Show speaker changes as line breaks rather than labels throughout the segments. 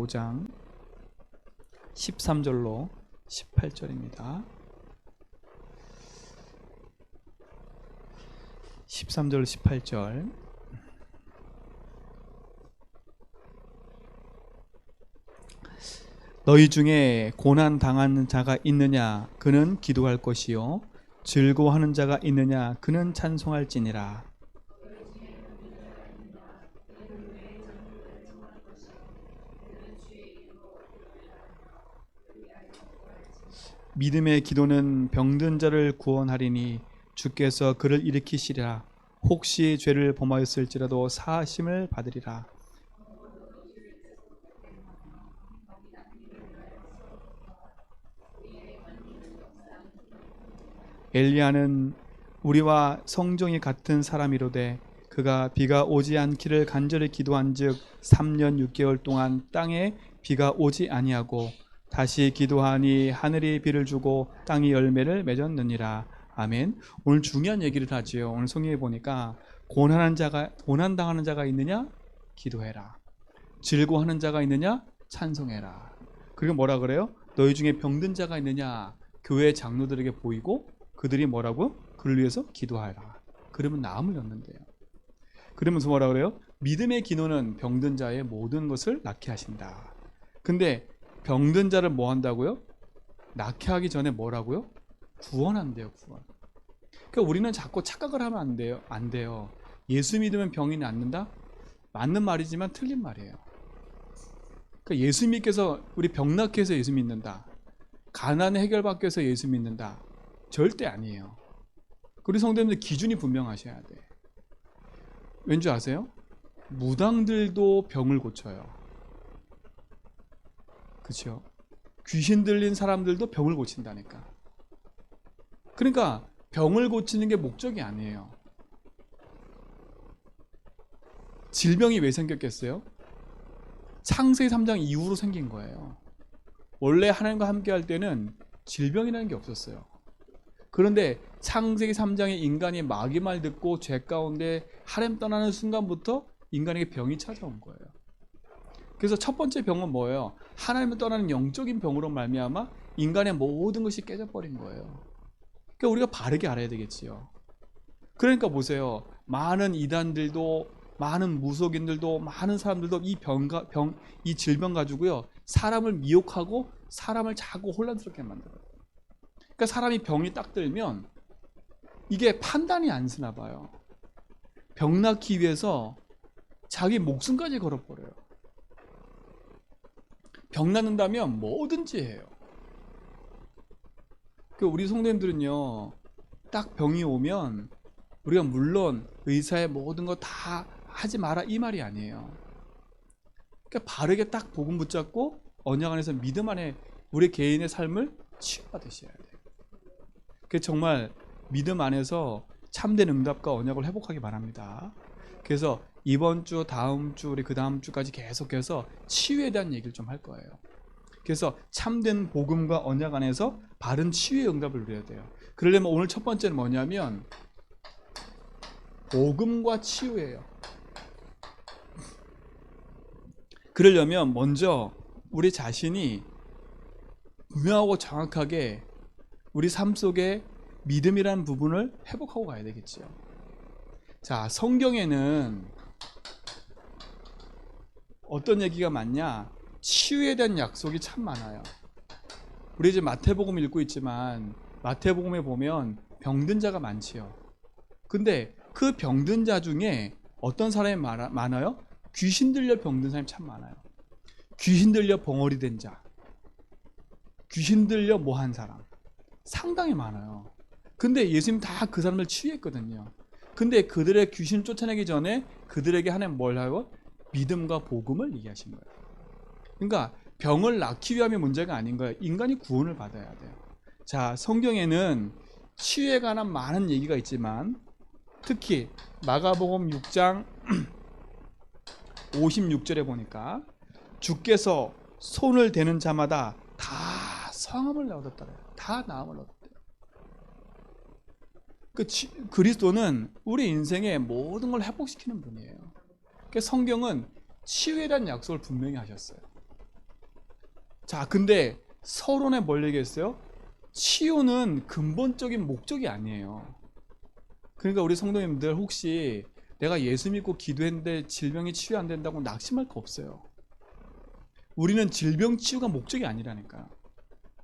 5장 13절로 18절입니다. 13절 18절. 너희 중에 고난 당하는 자가 있느냐 그는 기도할 것이요 즐거워하는 자가 있느냐 그는 찬송할지니라. 믿음의 기도는 병든 자를 구원하리니 주께서 그를 일으키시리라. 혹시 죄를 범하였을지라도 사하심을 받으리라. 엘리야는 우리와 성정이 같은 사람이로되 그가 비가 오지 않기를 간절히 기도한즉 3년 6개월 동안 땅에 비가 오지 아니하고 다시 기도하니 하늘이 비를 주고 땅이 열매를 맺었느니라. 아멘. 오늘 중요한 얘기를 하지요. 오늘 성경에 보니까 고난 당하는 자가 있느냐 기도해라. 즐거워하는 자가 있느냐 찬송해라. 그리고 뭐라 그래요? 너희 중에 병든 자가 있느냐 교회 장로들에게 보이고 그들이 뭐라고? 그를 위해서 기도하라. 그러면 나음을 얻는데요. 그러면서 뭐라 그래요? 믿음의 기도는 병든 자의 모든 것을 낫게 하신다. 근데 병든 자를 뭐 한다고요? 낫게 하기 전에 뭐라고요? 구원한대요. 구원. 그러니까 우리는 자꾸 착각을 하면 안 돼요. 안 돼요. 예수 믿으면 병이 낫는다? 맞는 말이지만 틀린 말이에요. 그러니까 예수 믿게서 우리 병 낫게 해서 예수 믿는다. 가난 해결받기 위해서 예수 믿는다. 절대 아니에요. 우리 성도님들 기준이 분명하셔야 돼. 왠지 아세요? 무당들도 병을 고쳐요. 그렇죠? 귀신 들린 사람들도 병을 고친다니까. 그러니까 병을 고치는 게 목적이 아니에요. 질병이 왜 생겼겠어요? 창세기 3장 이후로 생긴 거예요. 원래 하나님과 함께 할 때는 질병이라는 게 없었어요. 그런데 창세기 3장에 인간이 마귀 말 듣고 죄 가운데 하나님 떠나는 순간부터 인간에게 병이 찾아온 거예요. 그래서 첫 번째 병은 뭐예요? 하나님을 떠나는 영적인 병으로 말미암아 인간의 모든 것이 깨져버린 거예요. 그러니까 우리가 바르게 알아야 되겠지요. 그러니까 보세요. 많은 이단들도 많은 무속인들도 많은 사람들도 이 질병 가지고요 사람을 미혹하고 사람을 자꾸 혼란스럽게 만들어요. 그러니까 사람이 병이 딱 들면 이게 판단이 안 서나 봐요. 병 낫기 위해서 자기 목숨까지 걸어버려요. 병 낫는다면 뭐든지 해요. 우리 성도님들은요 딱 병이 오면 우리가 물론 의사의 모든 거 다 하지 마라 이 말이 아니에요. 그러니까 바르게 딱 복음 붙잡고 언약 안에서 믿음 안에 우리 개인의 삶을 치유받으셔야 돼요. 그래서 정말 믿음 안에서 참된 응답과 언약을 회복하기 바랍니다. 그래서 이번 주, 다음 주, 우리 그 다음 주까지 계속해서 치유에 대한 얘기를 좀 할 거예요. 그래서 참된 복음과 언약 안에서 바른 치유의 응답을 누려야 돼요. 그러려면 오늘 첫 번째는 뭐냐면 복음과 치유예요. 그러려면 먼저 우리 자신이 분명하고 정확하게 우리 삶 속에 믿음이라는 부분을 회복하고 가야 되겠지요. 자, 성경에는 어떤 얘기가 많냐? 치유에 대한 약속이 참 많아요. 우리 이제 마태복음 읽고 있지만 마태복음에 보면 병든 자가 많지요. 근데 그 병든 자 중에 어떤 사람이 많아요? 귀신 들려 병든 사람이 참 많아요. 귀신 들려 벙어리 된 자, 귀신 들려 뭐한 사람 상당히 많아요. 근데 예수님 다 그 사람을 치유했거든요. 근데 그들의 귀신 쫓아내기 전에 그들에게 하나님 뭘 하고? 믿음과 복음을 얘기하신 거예요. 그러니까 병을 낫기 위함이 문제가 아닌 거예요. 인간이 구원을 받아야 돼요. 자, 성경에는 치유에 관한 많은 얘기가 있지만 특히 마가복음 6장 56절에 보니까 주께서 손을 대는 자마다 다 성함을 얻었다래요. 다 나음을 얻었대요. 그리스도는 우리 인생의 모든 걸 회복시키는 분이에요. 성경은 치유에 대한 약속을 분명히 하셨어요. 자, 근데 서론에 뭘 얘기했어요? 치유는 근본적인 목적이 아니에요. 그러니까 우리 성도님들 혹시 내가 예수 믿고 기도했는데 질병이 치유 안 된다고 낙심할 거 없어요. 우리는 질병 치유가 목적이 아니라니까요.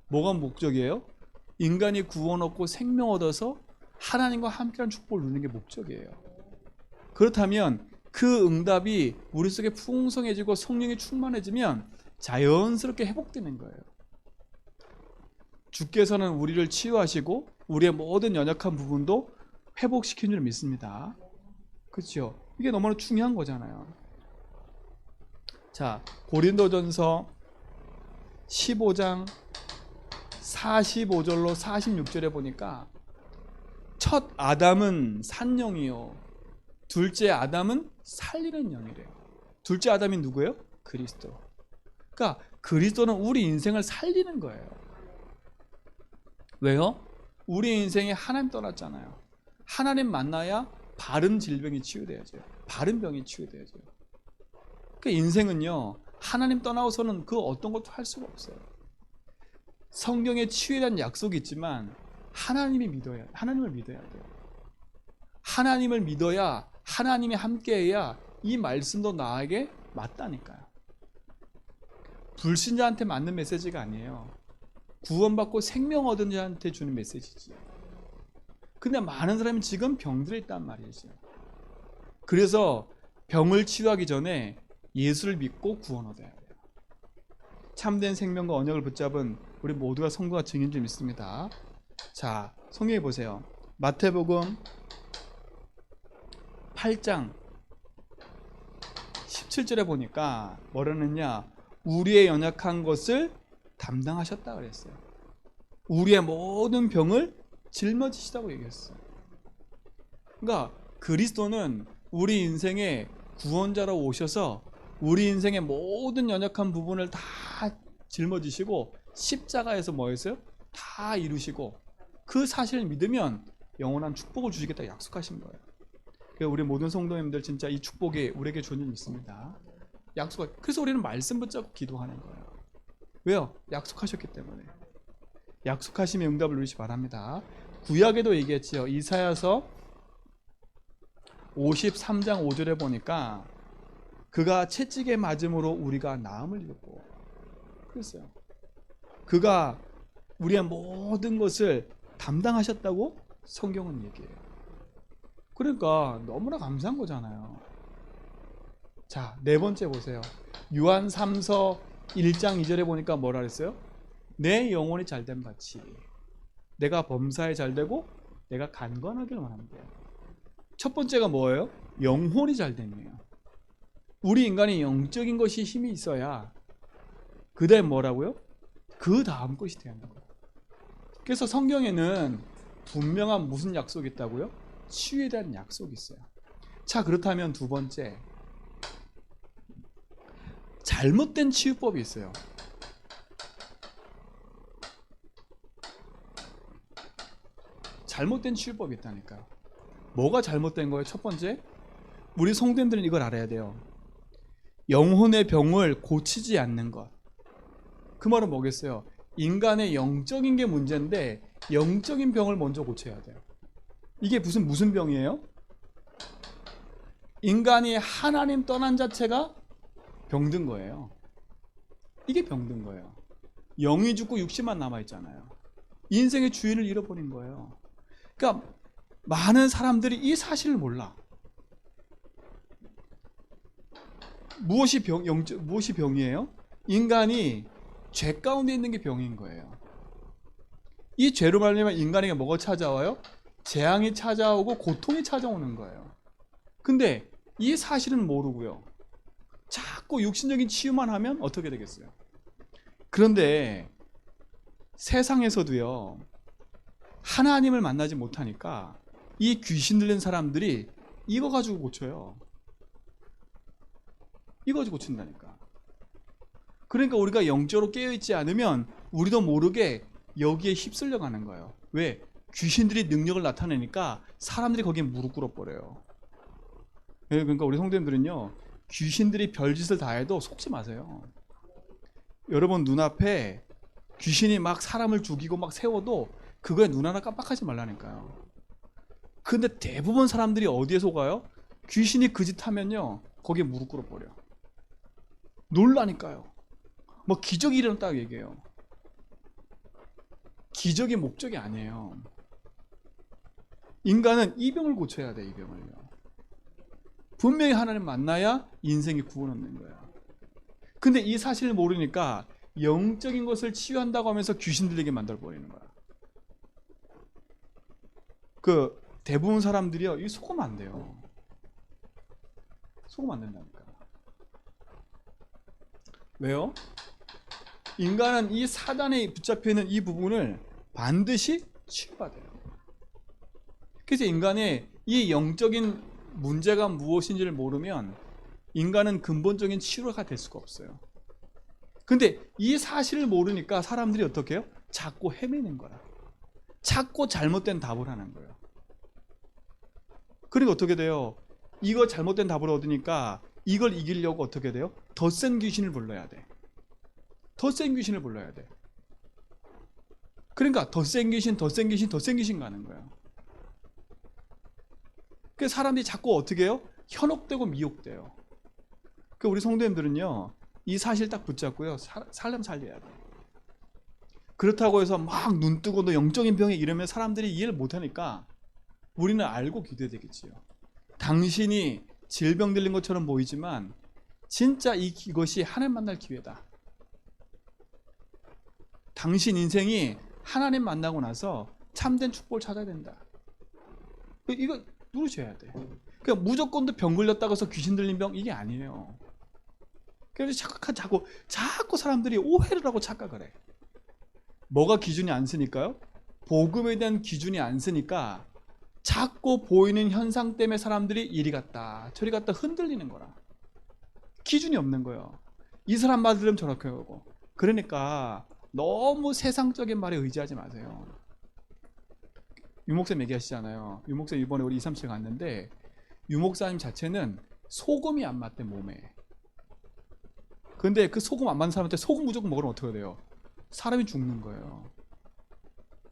뭐가 목적이에요? 인간이 구원 얻고 생명 얻어서 하나님과 함께하는 축복을 누리는 게 목적이에요. 그렇다면 그 응답이 우리 속에 풍성해지고 성령이 충만해지면 자연스럽게 회복되는 거예요. 주께서는 우리를 치유하시고 우리의 모든 연약한 부분도 회복시키는 줄 믿습니다. 그렇죠? 이게 너무나 중요한 거잖아요. 자, 고린도전서 15장 45절로 46절에 보니까 첫 아담은 산영이요 둘째 아담은 살리는 영이래요. 둘째 아담이 누구예요? 그리스도. 그러니까 그리스도는 우리 인생을 살리는 거예요. 왜요? 우리 인생에 하나님 떠났잖아요. 하나님 만나야 바른 질병이 치유돼야죠. 바른 병이 치유돼야죠. 그 인생은요, 하나님 떠나고서는 그 어떤 것도 할 수가 없어요. 성경에 치유에 대한 약속이 있지만 하나님을 믿어야 돼요. 하나님을 믿어야, 하나님이 함께해야 이 말씀도 나에게 맞다니까요. 불신자한테 맞는 메시지가 아니에요. 구원받고 생명 얻은 자한테 주는 메시지지. 근데 많은 사람이 지금 병들어 있단 말이죠. 그래서 병을 치유하기 전에 예수를 믿고 구원 얻어야 돼요. 참된 생명과 언약을 붙잡은 우리 모두가 성도가 증인 줄 믿습니다. 자, 성경에 보세요. 마태복음 8장 17절에 보니까 뭐라느냐, 우리의 연약한 것을 담당하셨다 그랬어요. 우리의 모든 병을 짊어지시다고 얘기했어요. 그러니까 그리스도는 우리 인생의 구원자로 오셔서 우리 인생의 모든 연약한 부분을 다 짊어지시고 십자가에서 뭐 했어요? 다 이루시고 그 사실을 믿으면 영원한 축복을 주시겠다 약속하신 거예요. 우리 모든 성도님들 진짜 이 축복이 우리에게 주는 있습니다. 그래서 우리는 말씀 붙잡고 기도하는 거예요. 왜요? 약속하셨기 때문에. 약속하심의 응답을 누리시 바랍니다. 구약에도 얘기했지요. 이사야서 53장 5절에 보니까 그가 채찍에 맞음으로 우리가 나음을 입었고 그랬어요. 그가 우리의 모든 것을 담당하셨다고 성경은 얘기해요. 그러니까 너무나 감사한 거잖아요. 자, 네 번째 보세요. 요한 3서 1장 2절에 보니까 뭐라 그랬어요? 내 영혼이 잘된 같이 내가 범사에 잘되고 내가 간건하길 원합니다. 첫 번째가 뭐예요? 영혼이 잘됨이에요. 우리 인간이 영적인 것이 힘이 있어야 그 다음 뭐라고요? 그 다음 것이 되는 거예요. 그래서 성경에는 분명한 무슨 약속이 있다고요? 치유에 대한 약속이 있어요. 자, 그렇다면 두 번째, 잘못된 치유법이 있어요. 잘못된 치유법이 있다니까요. 뭐가 잘못된 거예요? 첫 번째, 우리 성도님들은 이걸 알아야 돼요. 영혼의 병을 고치지 않는 것. 그 말은 뭐겠어요? 인간의 영적인 게 문제인데 영적인 병을 먼저 고쳐야 돼요. 이게 무슨 병이에요? 인간이 하나님 떠난 자체가 병든 거예요. 이게 병든 거예요. 영이 죽고 육신만 남아있잖아요. 인생의 주인을 잃어버린 거예요. 그러니까 많은 사람들이 이 사실을 몰라. 무엇이 병이에요? 인간이 죄 가운데 있는 게 병인 거예요. 이 죄로 말미암아 인간에게 뭐가 찾아와요? 재앙이 찾아오고 고통이 찾아오는 거예요. 근데 이 사실은 모르고요. 자꾸 육신적인 치유만 하면 어떻게 되겠어요? 그런데 세상에서도요, 하나님을 만나지 못하니까 이 귀신 들린 사람들이 이거 가지고 고쳐요. 이거 가지고 고친다니까. 그러니까 우리가 영적으로 깨어있지 않으면 우리도 모르게 여기에 휩쓸려 가는 거예요. 왜? 귀신들이 능력을 나타내니까 사람들이 거기에 무릎 꿇어버려요. 그러니까 우리 성도님들은요, 귀신들이 별짓을 다 해도 속지 마세요. 여러분 눈앞에 귀신이 막 사람을 죽이고 막 세워도 그거에 눈 하나 깜빡하지 말라니까요. 근데 대부분 사람들이 어디에 속아요? 귀신이 그 짓 하면요 거기에 무릎 꿇어버려. 놀라니까요. 뭐 기적이 일어났다고 얘기해요. 기적이 목적이 아니에요. 인간은 이 병을 고쳐야 돼. 이 병을요. 분명히 하나님 만나야 인생이 구원 얻는 거예요. 근데 이 사실을 모르니까 영적인 것을 치유한다고 하면서 귀신 들리게 만들어버리는 거야. 그 대부분 사람들이요 이 속으면 안 돼요. 속으면 안 된다니까. 왜요? 인간은 이 사단에 붙잡혀 있는 이 부분을 반드시 치유받아요. 그래서 인간의 이 영적인 문제가 무엇인지를 모르면 인간은 근본적인 치유가 될 수가 없어요. 근데 이 사실을 모르니까 사람들이 어떻게 해요? 자꾸 헤매는 거야. 자꾸 잘못된 답을 하는 거예요. 그러니까 어떻게 돼요? 이거 잘못된 답을 얻으니까 이걸 이기려고 어떻게 돼요? 더 센 귀신을 불러야 돼. 더 센 귀신을 불러야 돼. 그러니까 더 센 귀신, 더 센 귀신, 더 센 귀신 가는 거예요. 그래서 사람들이 자꾸 어떻게 해요? 현혹되고 미혹돼요. 그 우리 성도님들은요 이 사실 딱 붙잡고요 살려면 살려야 돼. 그렇다고 해서 막 눈 뜨고 너 영적인 병에 이러면 사람들이 이해를 못하니까 우리는 알고 기도해야 되겠지요. 당신이 질병 들린 것처럼 보이지만 진짜 이것이 하나님 만날 기회다. 당신 인생이 하나님 만나고 나서 참된 축복을 찾아야 된다. 이거 누르셔야 돼. 그러니까 무조건 병 걸렸다고 해서 귀신 들린 병 이게 아니에요. 그래서 자꾸 사람들이 오해를 하고 착각을 해. 뭐가 기준이 안 쓰니까요? 복음에 대한 기준이 안 쓰니까 자꾸 보이는 현상 때문에 사람들이 이리 갔다 저리 갔다 흔들리는 거라. 기준이 없는 거예요. 이 사람 말 들으면 저렇게 하고. 그러니까 너무 세상적인 말에 의지하지 마세요. 유목사님 얘기하시잖아요. 유목사님 이번에 우리 237 갔는데 유목사님 자체는 소금이 안 맞대 몸에. 근데 그 소금 안 맞는 사람한테 소금 무조건 먹으면 어떻게 돼요? 사람이 죽는 거예요.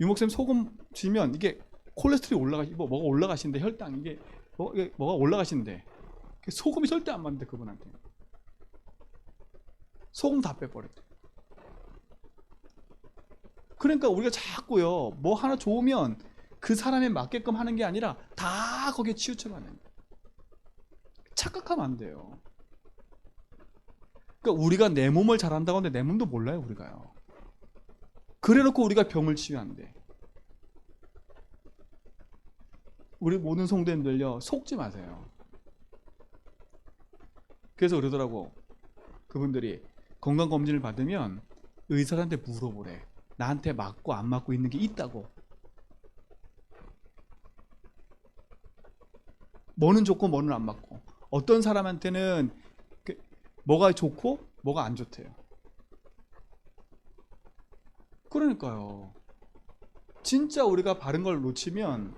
유목사님 소금 쥐면 이게 콜레스테롤이 뭐가 올라가시는데 혈당 이게 뭐가 올라가시는데 소금이 절대 안 맞는데 그분한테 소금 다 빼버렸대. 그러니까 우리가 자꾸요 뭐 하나 좋으면 그 사람에 맞게끔 하는 게 아니라 다 거기에 치우쳐가는 거예요. 착각하면 안 돼요. 그러니까 우리가 내 몸을 잘한다고 하는데 내 몸도 몰라요 우리가요. 그래놓고 우리가 병을 치유한대. 우리 모든 성도님들요 속지 마세요. 그래서 그러더라고. 그분들이 건강검진을 받으면 의사한테 물어보래. 나한테 맞고 안 맞고 있는 게 있다고. 뭐는 좋고 뭐는 안 맞고. 어떤 사람한테는 뭐가 좋고 뭐가 안 좋대요. 그러니까요. 진짜 우리가 바른 걸 놓치면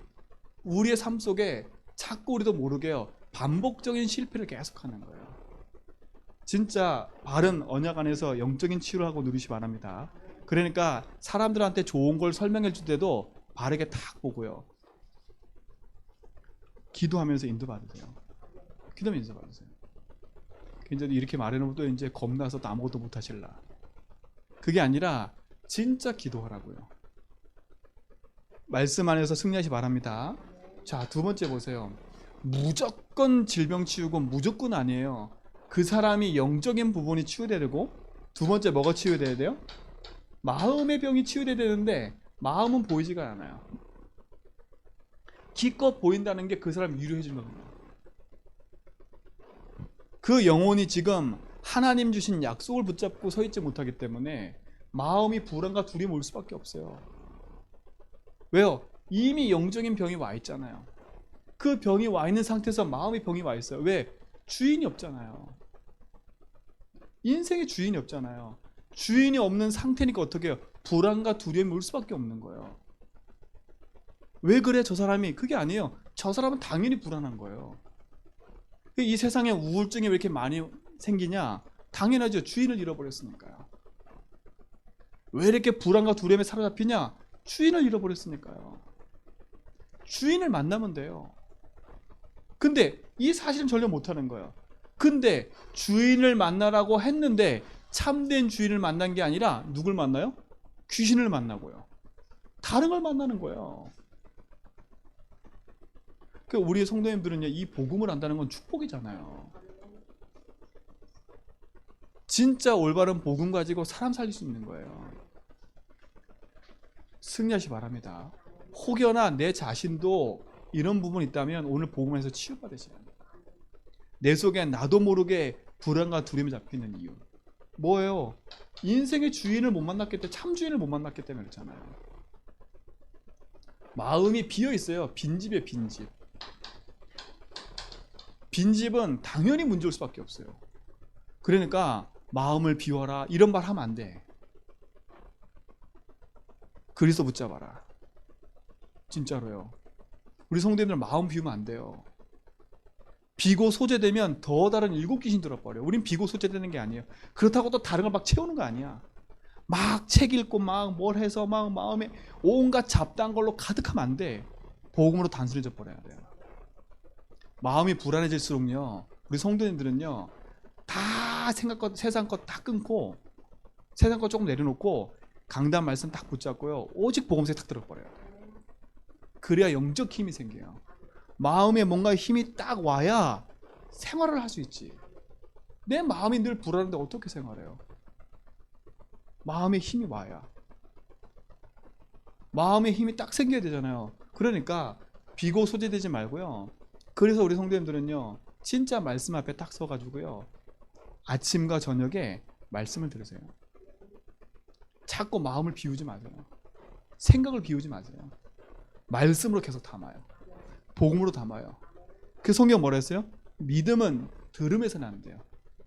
우리의 삶 속에 자꾸 우리도 모르게요 반복적인 실패를 계속하는 거예요. 진짜 바른 언약 안에서 영적인 치유를 하고 누리시 바랍니다. 그러니까 사람들한테 좋은 걸 설명해 줄 때도 바르게 딱 보고요 기도하면서 인도받으세요. 기도하면서 인도받으세요. 굉장히 이렇게 말해놓으면 또 이제 겁나서 또 아무것도 못 하실라. 그게 아니라 진짜 기도하라고요. 말씀 안에서 승리하시 바랍니다. 자, 두 번째 보세요. 무조건 질병 치유고 무조건 아니에요. 그 사람이 영적인 부분이 치유되고 두 번째 뭐가 치유돼야 돼요? 마음의 병이 치유돼야 되는데 마음은 보이지가 않아요. 기껏 보인다는 게 그 사람 위로해 주는 겁니다. 그 영혼이 지금 하나님 주신 약속을 붙잡고 서 있지 못하기 때문에 마음이 불안과 두려움이 올 수밖에 없어요. 왜요? 이미 영적인 병이 와 있잖아요. 그 병이 와 있는 상태에서 마음의 병이 와 있어요. 왜? 주인이 없잖아요. 인생에 주인이 없잖아요. 주인이 없는 상태니까 어떻게 해요? 불안과 두려움이 올 수밖에 없는 거예요. 왜 그래 저 사람이? 그게 아니에요. 저 사람은 당연히 불안한 거예요. 이 세상에 우울증이 왜 이렇게 많이 생기냐? 당연하죠. 주인을 잃어버렸으니까요. 왜 이렇게 불안과 두려움에 사로잡히냐? 주인을 잃어버렸으니까요. 주인을 만나면 돼요. 근데 이 사실은 전혀 못하는 거예요. 근데 주인을 만나라고 했는데 참된 주인을 만난 게 아니라 누굴 만나요? 귀신을 만나고요. 다른 걸 만나는 거예요. 그러니까 우리 성도님들은요, 이 복음을 안다는 건 축복이잖아요. 진짜 올바른 복음 가지고 사람 살릴 수 있는 거예요. 승리하시 바랍니다. 혹여나 내 자신도 이런 부분이 있다면 오늘 복음에서 치유받으셔야 합니다. 내 속에 나도 모르게 불안과 두려움이 잡히는 이유 뭐예요? 인생의 주인을 못 만났기 때문에, 참 주인을 못 만났기 때문에 그렇잖아요. 마음이 비어 있어요. 빈집이에요, 빈집. 빈집은 당연히 문제 올 수밖에 없어요. 그러니까 마음을 비워라 이런 말 하면 안 돼. 그리스도 붙잡아라. 진짜로요. 우리 성도님들 마음 비우면 안 돼요. 비고 소재되면 더 다른 일곱 귀신 들어버려요. 우린 비고 소재되는 게 아니에요. 그렇다고 또 다른 걸 막 채우는 거 아니야. 막 책 읽고 막 뭘 해서 막 마음에 온갖 잡다한 걸로 가득하면 안 돼. 복음으로 단순해져 버려야 돼요. 마음이 불안해질수록요, 우리 성도님들은요, 다 세상 것 다 끊고 세상 것 조금 내려놓고 강단 말씀 딱 붙잡고요, 오직 복음서에 딱 들어버려요. 그래야 영적 힘이 생겨요. 마음에 뭔가 힘이 딱 와야 생활을 할 수 있지. 내 마음이 늘 불안한데 어떻게 생활해요? 마음에 힘이 와야. 마음에 힘이 딱 생겨야 되잖아요. 그러니까 비고 소재되지 말고요. 그래서 우리 성도님들은요, 진짜 말씀 앞에 딱 서가지고요, 아침과 저녁에 말씀을 들으세요. 자꾸 마음을 비우지 마세요. 생각을 비우지 마세요. 말씀으로 계속 담아요. 복음으로 담아요. 그 성경 뭐라 했어요? 믿음은 들음에서 나는데요.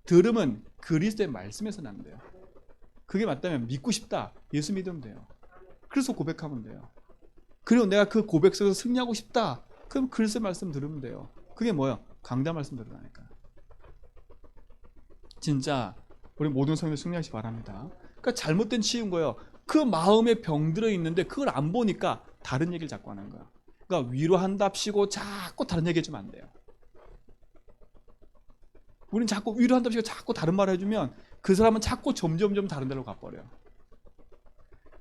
들음은 그리스도의 말씀에서 나는데요. 그게 맞다면 믿고 싶다. 예수 믿으면 돼요. 그래서 고백하면 돼요. 그리고 내가 그 고백 속에서 승리하고 싶다. 그럼 그리스도의 말씀 들으면 돼요. 그게 뭐야? 강단 말씀 들으라니까. 진짜 우리 모든 성도 승리하시기 바랍니다. 그러니까 잘못된 치유인 거예요. 그 마음에 병들어 있는데 그걸 안 보니까 다른 얘기를 자꾸 하는 거야. 그러니까 위로한답시고 자꾸 다른 얘기 해주면 안 돼요. 우리는 자꾸 위로한답시고 자꾸 다른 말을 해주면 그 사람은 자꾸 점점점 다른 데로 가버려요.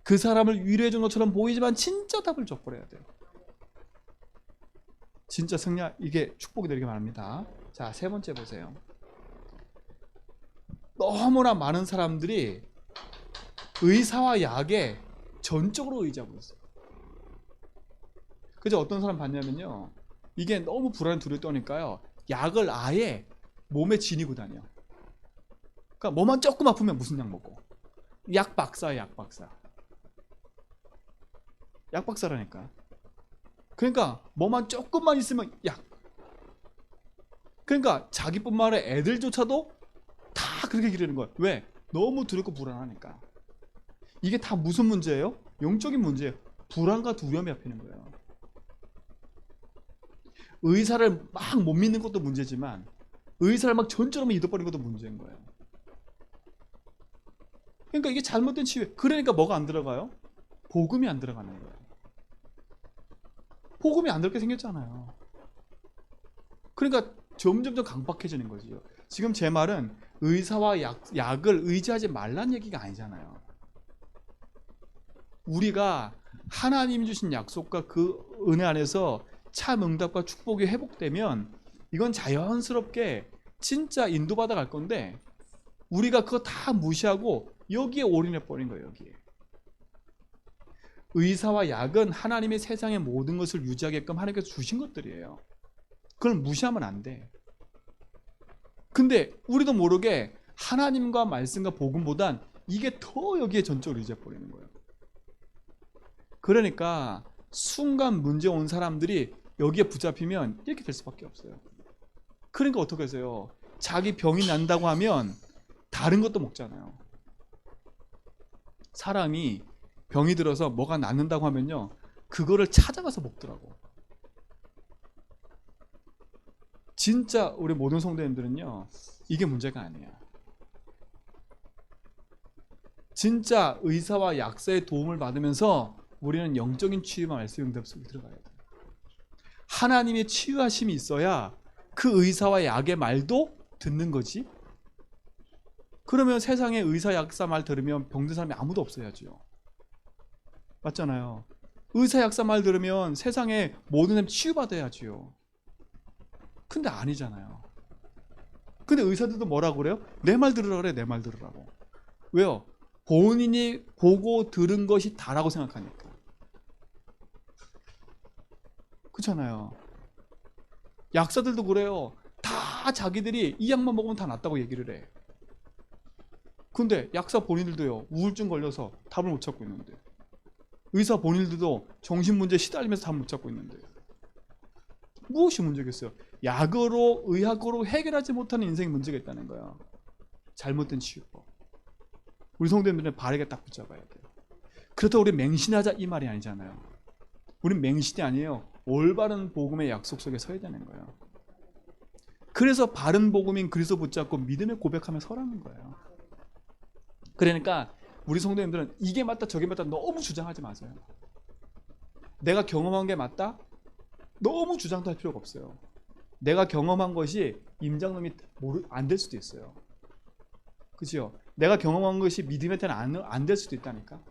그 사람을 위로해준 것처럼 보이지만 진짜 답을 줘버려야 돼요. 진짜 이게 축복이 되길 바랍니다. 자, 세 번째 보세요. 너무나 많은 사람들이 의사와 약에 전적으로 의지하고 있어요. 그래서 어떤 사람 봤냐면요, 이게 너무 불안해 두려워 떠니까요, 약을 아예 몸에 지니고 다녀. 그러니까 뭐만 조금 아프면 무슨 약 먹고. 약 박사야, 약 박사. 약 박사라니까. 그러니까 뭐만 조금만 있으면 약. 그러니까 자기뿐만 아니라 애들조차도 다 그렇게 기르는 거예요. 왜? 너무 두렵고 불안하니까. 이게 다 무슨 문제예요? 영적인 문제예요. 불안과 두려움이 앞이는 거예요. 의사를 막 못 믿는 것도 문제지만 의사를 막 전처럼 믿어버리는 것도 문제인 거예요. 그러니까 이게 잘못된 치유. 그러니까 뭐가 안 들어가요? 복음이 안 들어가는 거예요. 복음이 안 들게 생겼잖아요. 그러니까 점점점 강박해지는 거지요. 지금 제 말은 의사와 약을 의지하지 말라는 얘기가 아니잖아요. 우리가 하나님이 주신 약속과 그 은혜 안에서 참 응답과 축복이 회복되면 이건 자연스럽게 진짜 인도받아 갈 건데, 우리가 그거 다 무시하고 여기에 올인해 버린 거예요. 여기에. 의사와 약은 하나님의 세상의 모든 것을 유지하게끔 하나님께서 주신 것들이에요. 그걸 무시하면 안 돼. 근데 우리도 모르게 하나님과 말씀과 복음보단 이게 더 여기에 전적으로 의지해 버리는 거예요. 그러니까 순간 문제 온 사람들이 여기에 붙잡히면 이렇게 될 수밖에 없어요. 그러니까 어떻게 하세요? 자기 병이 난다고 하면 다른 것도 먹잖아요. 사람이 병이 들어서 뭐가 낫는다고 하면요, 그거를 찾아가서 먹더라고. 진짜 우리 모든 성도님들은요, 이게 문제가 아니야. 진짜 의사와 약사의 도움을 받으면서 우리는 영적인 치유와 말씀 응답 속에 들어가야 돼요. 하나님의 치유하심이 있어야 그 의사와 약의 말도 듣는 거지. 그러면 세상에 의사 약사 말 들으면 병든 사람이 아무도 없어야죠. 맞잖아요. 의사 약사 말 들으면 세상에 모든 사람이 치유받아야지요. 근데 아니잖아요. 근데 의사들도 뭐라고 그래요? 내 말 들으라 그래. 내 말 들으라고. 왜요? 본인이 보고 들은 것이 다라고 생각하니까. 그렇잖아요. 약사들도 그래요. 다 자기들이 이 약만 먹으면 다 낫다고 얘기를 해. 근데 약사 본인들도요, 우울증 걸려서 답을 못 찾고 있는데, 의사 본인들도 정신문제에 시달리면서 답을 못 찾고 있는데, 무엇이 문제겠어요? 약으로, 의학으로 해결하지 못하는 인생의 문제가 있다는 거야. 잘못된 치유법. 우리 성도님들은 바르게 딱 붙잡아야 돼요. 그렇다고 우리 맹신하자 이 말이 아니잖아요. 우린 맹신이 아니에요. 올바른 복음의 약속 속에 서야 되는 거예요. 그래서 바른 복음인 그리스도 붙잡고 믿음의 고백하며 서라는 거예요. 그러니까 우리 성도님들은 이게 맞다 저게 맞다 너무 주장하지 마세요. 내가 경험한 게 맞다? 너무 주장도 할 필요가 없어요. 내가 경험한 것이 임장놈이 안 될 수도 있어요. 그죠? 내가 경험한 것이 믿음한테는 안 될 수도 있다니까.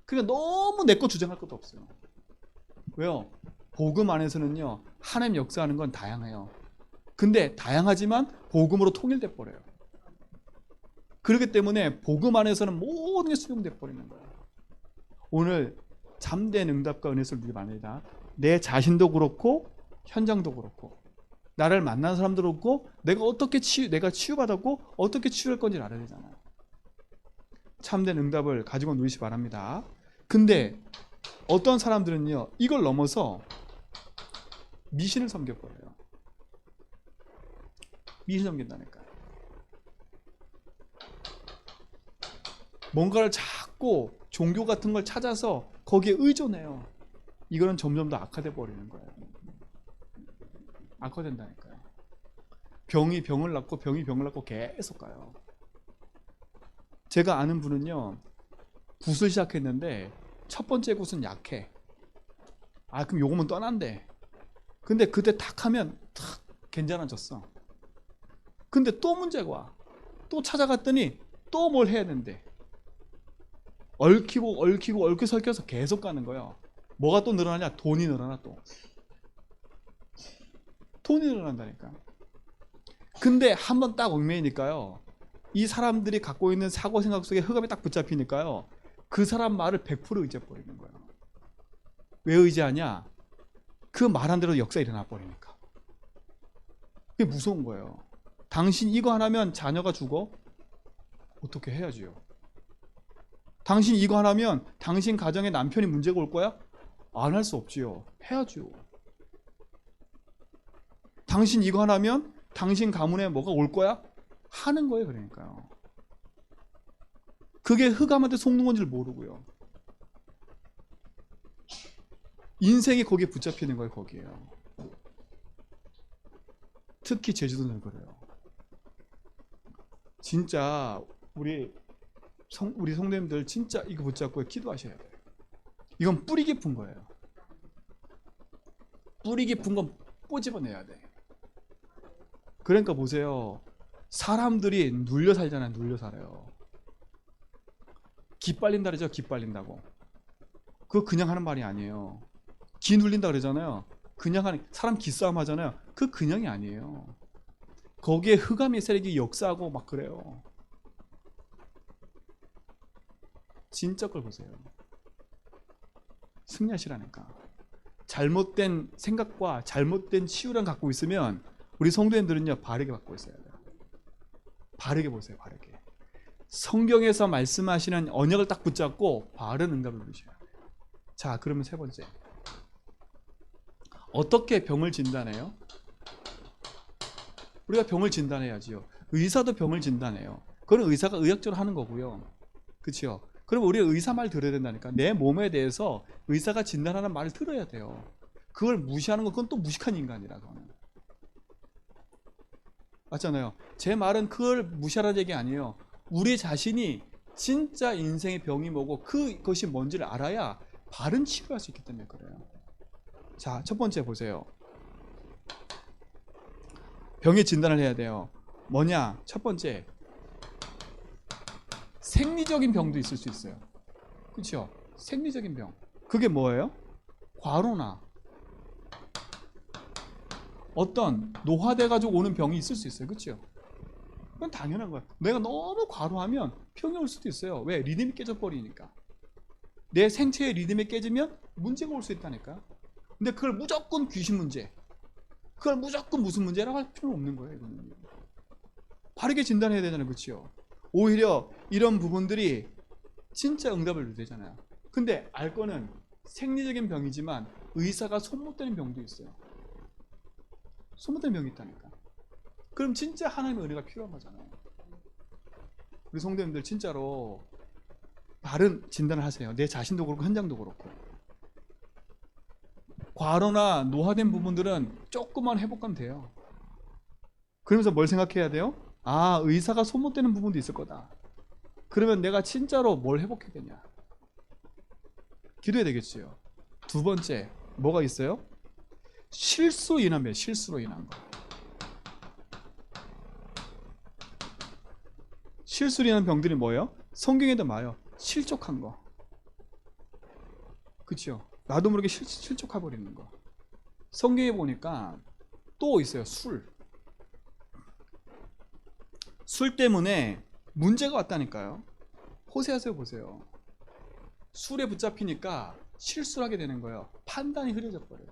그러니까 너무 내 거 주장할 것도 없어요. 왜요? 복음 안에서는요, 하나님 역사하는 건 다양해요. 근데 다양하지만 복음으로 통일돼 버려요. 그렇기 때문에 복음 안에서는 모든 게 수용돼 버리는 거예요. 오늘 참된 응답과 은혜를 누리기 바랍니다. 내 자신도 그렇고 현장도 그렇고 나를 만난 사람도 그렇고 내가 치유받았고 어떻게 치유할 건지 알아야 되잖아요. 참된 응답을 가지고 누리시기 바랍니다. 근데 어떤 사람들은요, 이걸 넘어서 미신을 섬겨버려요. 미신 섬긴다니까요. 뭔가를 자꾸 종교 같은 걸 찾아서 거기에 의존해요. 이거는 점점 더 악화돼 버리는 거예요. 악화된다니까요. 병이 병을 낳고 병이 병을 낳고 계속 가요. 제가 아는 분은요, 굿을 시작했는데 첫 번째 굿은 약해. 그럼 요거면 떠난대. 근데 그때 탁 하면 탁 괜찮아졌어. 근데 또 문제가 와. 또 찾아갔더니 또 뭘 해야 된대. 얽히고 설켜서 계속 가는 거예요. 뭐가 또 늘어나냐? 돈이 늘어나. 또 돈이 늘어난다니까. 근데 한번 딱 얽매이니까요, 이 사람들이 갖고 있는 사고생각 속에 흑암이 딱 붙잡히니까요, 그 사람 말을 100% 의지해버리는 거예요. 왜 의지하냐? 그 말한 대로 역사가 일어나 버리니까. 그게 무서운 거예요. 당신 이거 하나면 자녀가 죽어? 어떻게 해야지요? 당신 이거 하나면 당신 가정에 남편이 문제가 올 거야? 안 할 수 없지요. 해야죠. 당신 이거 하나면 당신 가문에 뭐가 올 거야? 하는 거예요. 그러니까요. 그게 흑암한테 속는 건지를 모르고요. 인생이 거기에 붙잡히는 거예요. 거기에요. 특히 제주도는 그래요. 진짜 우리 성도님들 진짜 이거 붙잡고 기도하셔야 돼요. 이건 뿌리 깊은 거예요. 뿌리 깊은 건 꼬집어내야 돼. 그러니까 보세요. 사람들이 눌려 살잖아요. 눌려 살아요. 기빨린다 그러죠. 기빨린다고. 그거 그냥 하는 말이 아니에요. 기 눌린다 그러잖아요. 그냥 하는, 사람 기싸움 하잖아요. 그거 그냥이 아니에요. 거기에 흑암의 세력이 역사하고 막 그래요. 진짜 걸 보세요. 승리하시라니까. 잘못된 생각과 잘못된 치유를 갖고 있으면 우리 성도님들은요, 바르게 갖고 있어야 돼요. 바르게 보세요. 바르게. 성경에서 말씀하시는 언약을 딱 붙잡고 바른 응답을 누리셔야 돼요. 자, 그러면 세 번째, 어떻게 병을 진단해요? 우리가 병을 진단해야지요. 의사도 병을 진단해요. 그건 의사가 의학적으로 하는 거고요. 그렇죠? 그럼 우리 의사 말 들어야 된다니까. 내 몸에 대해서 의사가 진단하는 말을 들어야 돼요. 그걸 무시하는 건 그건 또 무식한 인간이라. 그거는. 맞잖아요. 제 말은 그걸 무시하라는 얘기 아니에요. 우리 자신이 진짜 인생의 병이 뭐고 그것이 뭔지를 알아야 바른 치료할 수 있기 때문에 그래요. 자, 첫 번째 보세요. 병의 진단을 해야 돼요. 뭐냐? 첫 번째, 생리적인 병도 있을 수 있어요. 그렇죠? 생리적인 병. 그게 뭐예요? 과로나 어떤 노화돼가지고 오는 병이 있을 수 있어요. 그렇죠? 그건 당연한 거야. 내가 너무 과로하면 병이 올 수도 있어요. 왜? 리듬이 깨져버리니까. 내 생체의 리듬이 깨지면 문제가 올 수 있다니까. 근데 그걸 무조건 귀신 문제, 그걸 무조건 무슨 문제라고 할 필요는 없는 거예요. 이거는 바르게 진단해야 되잖아요. 그렇죠? 오히려 이런 부분들이 진짜 응답을 줘야 되잖아요. 근데 알 거는 생리적인 병이지만 의사가 손 못 대는 병도 있어요. 손 못 대는 병이 있다니까. 그럼 진짜 하나님의 은혜가 필요한 거잖아요. 우리 성도님들 진짜로 바른 진단을 하세요. 내 자신도 그렇고 현장도 그렇고. 과로나 노화된 부분들은 조금만 회복하면 돼요. 그러면서 뭘 생각해야 돼요? 아, 의사가 손 못 대는 부분도 있을 거다. 그러면 내가 진짜로 뭘 회복해야 되냐? 기도해야 되겠지요. 두 번째, 뭐가 있어요? 실수로 인한 병, 실수로 인한 거. 실수로 인한 병들이 뭐예요? 성경에도 나와요. 실족한 거. 그렇죠? 나도 모르게 실족해 버리는 거. 성경에 보니까 또 있어요. 술. 술 때문에 문제가 왔다니까요. 호세아서 보세요. 술에 붙잡히니까 실수를 하게 되는 거예요. 판단이 흐려져 버려요.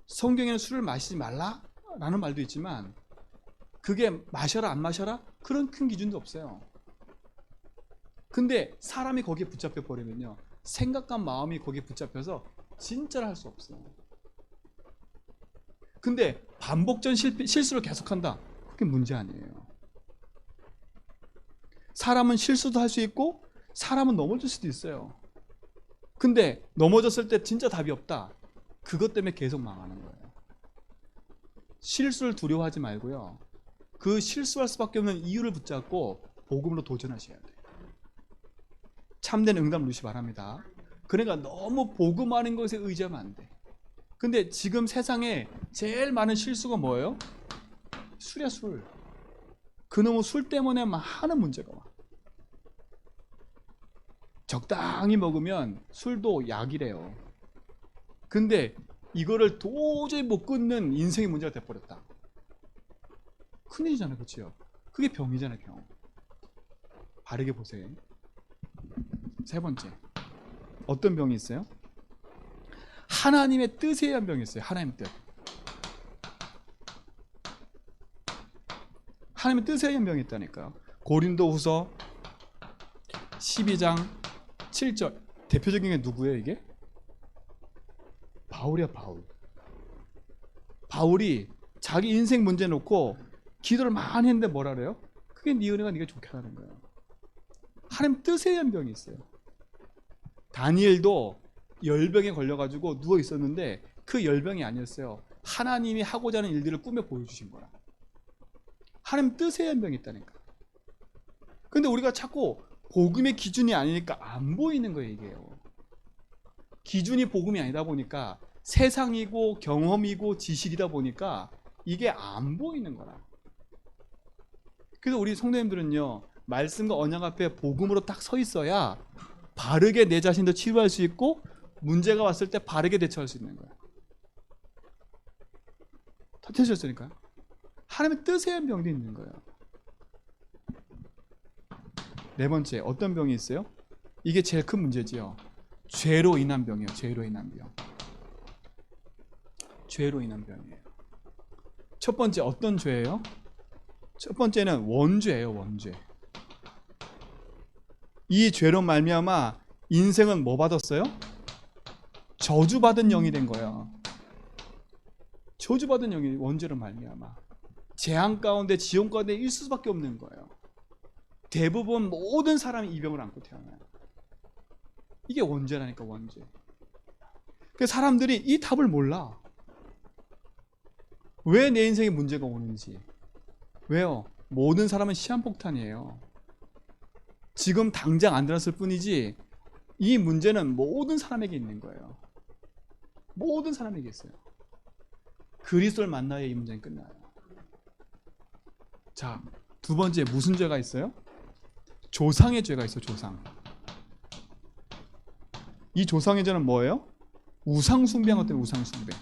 성경에는 술을 마시지 말라라는 말도 있지만 그게 마셔라 안 마셔라 그런 큰 기준도 없어요. 근데 사람이 거기에 붙잡혀 버리면요, 생각과 마음이 거기에 붙잡혀서 진짜를 할 수 없어요. 근데 반복전 실수를 계속한다, 그게 문제 아니에요. 사람은 실수도 할 수 있고 사람은 넘어질 수도 있어요. 근데 넘어졌을 때 진짜 답이 없다, 그것 때문에 계속 망하는 거예요. 실수를 두려워하지 말고요, 그 실수할 수밖에 없는 이유를 붙잡고 복음으로 도전하셔야 돼요. 참된 응답 누리시 바랍니다. 그러니까 너무 복음하는 것에 의지하면 안 돼. 근데 지금 세상에 제일 많은 실수가 뭐예요? 술이야, 술. 그놈의 술 때문에 많은 문제가 와. 적당히 먹으면 술도 약이래요. 근데 이거를 도저히 못 끊는 인생의 문제가 돼버렸다. 큰일이잖아요. 그렇죠? 그게 병이잖아요. 병. 바르게 보세요. 세 번째, 어떤 병이 있어요? 하나님의 뜻에 의한 병이 있어요. 하나님의 뜻. 하나님의 뜻에 의한 병이 있다니까요. 고린도후서 12장 7절. 대표적인 게 누구예요? 이게? 바울이야. 바울. 바울이 자기 인생 문제 놓고 기도를 많이 했는데 뭐라 그래요? 그게 네 은혜가 네가 좋게 하는 거예요. 하나님 뜻에 의한 병이 있어요. 다니엘도 열병에 걸려가지고 누워 있었는데 그 열병이 아니었어요. 하나님이 하고자 하는 일들을 꿈에 보여주신 거야. 하나님 뜻에 의한 병이 있다니까. 근데 우리가 자꾸 복음의 기준이 아니니까 안 보이는 거예요. 이게요. 기준이 복음이 아니다 보니까 세상이고 경험이고 지식이다 보니까 이게 안 보이는 거라. 그래서 우리 성도님들은요, 말씀과 언약 앞에 복음으로 딱 서 있어야 바르게 내 자신도 치유할 수 있고 문제가 왔을 때 바르게 대처할 수 있는 거야. 다 되셨으니까요. 하나님의 뜻에 의한 병도 있는 거예요. 네 번째, 어떤 병이 있어요? 이게 제일 큰 문제지요. 죄로 인한 병이에요. 죄로 인한 병. 죄로 인한 병이에요. 첫 번째, 어떤 죄예요? 첫 번째는 원죄예요. 원죄. 이 죄로 말미암아 인생은 뭐 받았어요? 저주받은 영이 된 거예요. 저주받은 영이 원죄로 말미암아 재앙 가운데, 지옥 가운데 있을 수밖에 없는 거예요. 대부분 모든 사람이 이 병을 안고 태어나요. 이게 원죄라니까, 원죄. 그래서 사람들이 이 답을 몰라. 왜 내 인생에 문제가 오는지. 왜요? 모든 사람은 시한폭탄이에요. 지금 당장 안 일어났을 뿐이지 이 문제는 모든 사람에게 있는 거예요. 모든 사람에게 있어요. 그리스도를 만나야 이 문제는 끝나요. 자, 두 번째 무슨 죄가 있어요? 조상의 죄가 있어요. 조상. 이 조상의 죄는 뭐예요? 우상 숭배한 것 때문에 우상 숭배.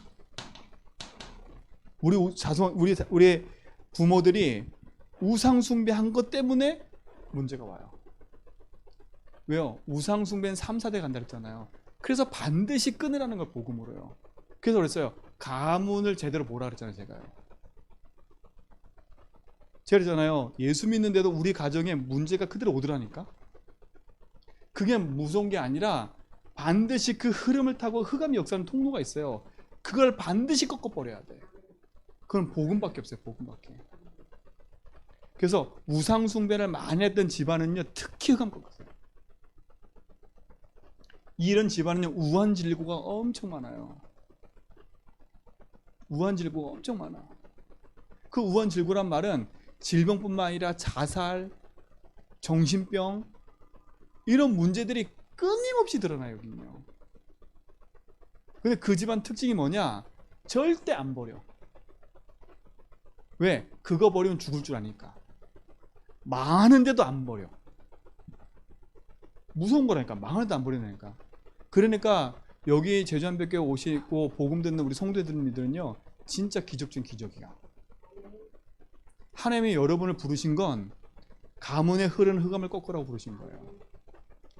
우리 부모들이 우상 숭배한 것 때문에 문제가 와요. 왜요? 우상 숭배는 3, 4대 간다 그랬잖아요. 그래서 반드시 끊으라는 걸 복음으로요. 그래서 그랬어요. 가문을 제대로 보라 그랬잖아요. 제가 그랬잖아요. 예수 믿는데도 우리 가정에 문제가 그대로 오더라니까. 그게 무서운 게 아니라 반드시 그 흐름을 타고 흑암의 역사는 통로가 있어요. 그걸 반드시 꺾어버려야 돼. 그건 복음밖에 없어요. 복음밖에. 그래서 우상 숭배를 많이 했던 집안은요, 특히 흑암 꺾었어요. 이런 집안은요, 우환질고가 엄청 많아요. 우환질고가 엄청 많아. 그 우환질고란 말은 질병뿐만 아니라 자살, 정신병 이런 문제들이 끊임없이 드러나요. 여기는요. 근데 그 집안 특징이 뭐냐? 절대 안 버려. 왜? 그거 버리면 죽을 줄 아니까. 많은데도 안 버려. 무서운 거라니까. 많은데도 안 버리니까. 그러니까 여기 제주한백교에 오시고 복음 듣는 우리 성도들은요, 진짜 기적 중 기적이야. 하나님이 여러분을 부르신 건 가문에 흐르는 흑암을 꺾으라고 부르신 거예요.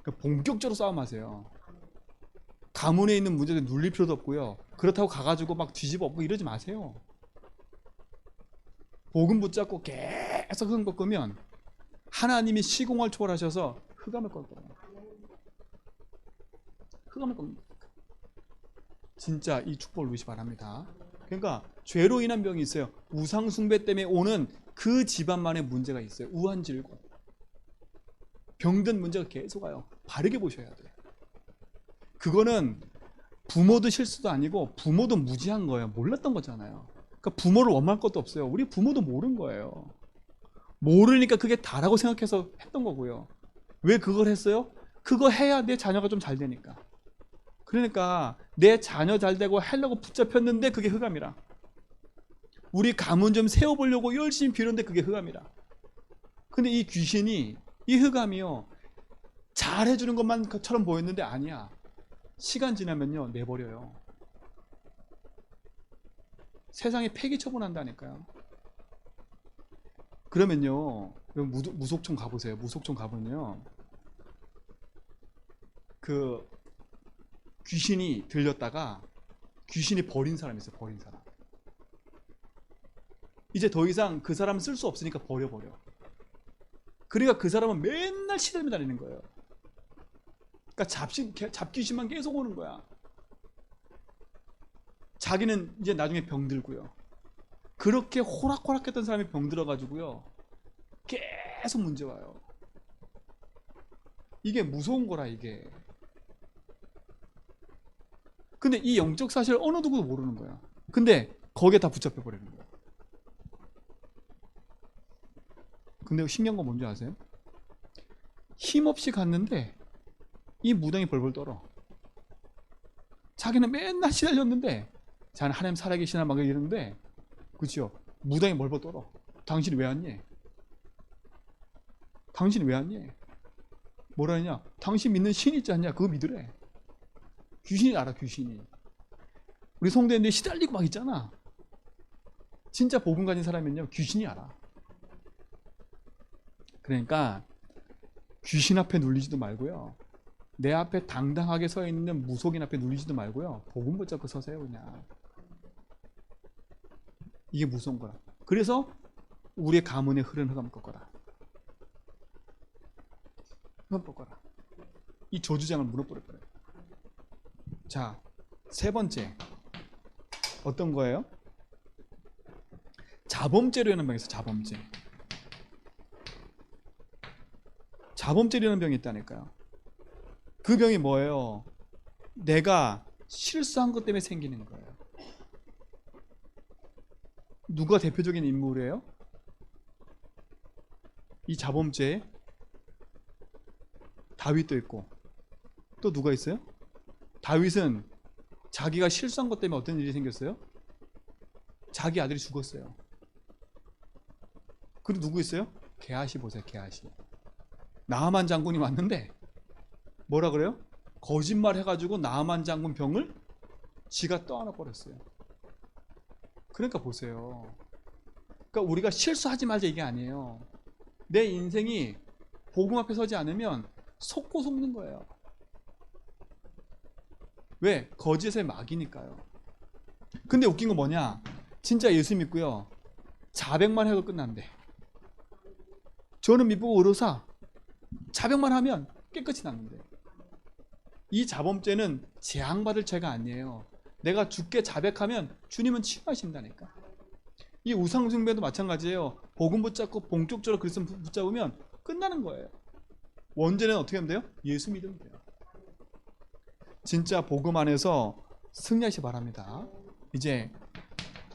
그러니까 본격적으로 싸움하세요. 가문에 있는 문제들 눌릴 필요도 없고요. 그렇다고 가가지고 막 뒤집어 엎고 이러지 마세요. 복음 붙잡고 계속 흑암 꺾으면 하나님이 시공을 초월하셔서 흑암을 꺾어요. 흑암을 꺾는 진짜 이 축복을 누리시 바랍니다. 그러니까 죄로 인한 병이 있어요. 우상 숭배 때문에 오는 그 집안만의 문제가 있어요. 우환질고 병든 문제가 계속 와요. 바르게 보셔야 돼요. 그거는 부모도 실수도 아니고 부모도 무지한 거예요. 몰랐던 거잖아요. 그러니까 부모를 원망할 것도 없어요. 우리 부모도 모르는 거예요. 모르니까 그게 다라고 생각해서 했던 거고요. 왜 그걸 했어요? 그거 해야 내 자녀가 좀 잘 되니까. 그러니까 내 자녀 잘 되고 하려고 붙잡혔는데 그게 흑암이라. 우리 가문 좀 세워보려고 열심히 빌었는데 그게 흑암이라. 근데 이 귀신이 이 흑암이요, 잘해주는 것만처럼 보였는데 아니야. 시간 지나면요 내버려요. 세상에 폐기 처분한다니까요. 그러면요 무속촌 가보세요. 무속촌 가보면요 그 귀신이 들렸다가 귀신이 버린 사람이 있어요. 버린 사람. 이제 더 이상 그 사람 쓸 수 없으니까 버려버려. 그러니까 그 사람은 맨날 시달며 다니는 거예요. 그러니까 잡귀신만 계속 오는 거야. 자기는 이제 나중에 병들고요. 그렇게 호락호락했던 사람이 병들어가지고요 계속 문제 와요. 이게 무서운 거라 이게. 근데 이 영적 사실을 어느 누구도 모르는 거야. 근데 거기에 다 붙잡혀 버리는 거야. 근데 신기한 건 뭔지 아세요? 힘없이 갔는데 이 무당이 벌벌 떨어. 자기는 맨날 시달렸는데 자는 하나님 살아계시나 막 이러는데, 그렇죠? 무당이 벌벌 떨어. 당신이 왜 왔니? 당신이 왜 왔니? 뭐라 하냐? 당신 믿는 신 있지 않냐? 그거 믿으래. 귀신이 알아. 귀신이. 우리 성도인데 시달리고 막 있잖아. 진짜 복음 가진 사람은요 귀신이 알아. 그러니까 귀신 앞에 눌리지도 말고요, 내 앞에 당당하게 서 있는 무속인 앞에 눌리지도 말고요, 복음 붙잡고 서세요. 그냥 이게 무서운 거야. 그래서 우리의 가문에 흐르는 흑암 꺾어라. 흑암 꺾어라. 이 저주장을 무너버려버려요. 자, 세 번째 어떤 거예요? 자범죄라는 병이 있어요. 자범죄. 자범죄라는 병이 있다니까요. 그 병이 뭐예요? 내가 실수한 것 때문에 생기는 거예요. 누가 대표적인 인물이에요? 이 자범죄 다윗도 있고 또 누가 있어요? 다윗은 자기가 실수한 것 때문에 어떤 일이 생겼어요? 자기 아들이 죽었어요. 그리고 누구 있어요? 게하시 보세요. 게하시. 나하만 장군이 왔는데 뭐라 그래요? 거짓말 해가지고 나하만 장군 병을 지가 떠안아 버렸어요. 그러니까 보세요. 그러니까 우리가 실수하지 말자 이게 아니에요. 내 인생이 복음 앞에 서지 않으면 속고 속는 거예요. 왜? 거짓의 마귀니까요. 근데 웃긴 건 뭐냐? 진짜 예수 믿고요. 자백만 해도 끝난대. 저는 믿고 의로사 자백만 하면 깨끗이 낫는데. 이 자범죄는 재앙받을 죄가 아니에요. 내가 죽게 자백하면 주님은 치유하신다니까. 이 우상숭배도 마찬가지예요. 복음 붙잡고 본격적으로 그리스도 붙잡으면 끝나는 거예요. 원죄는 어떻게 하면 돼요? 예수 믿으면 돼요. 진짜 복음 안에서 승리하시기 바랍니다. 이제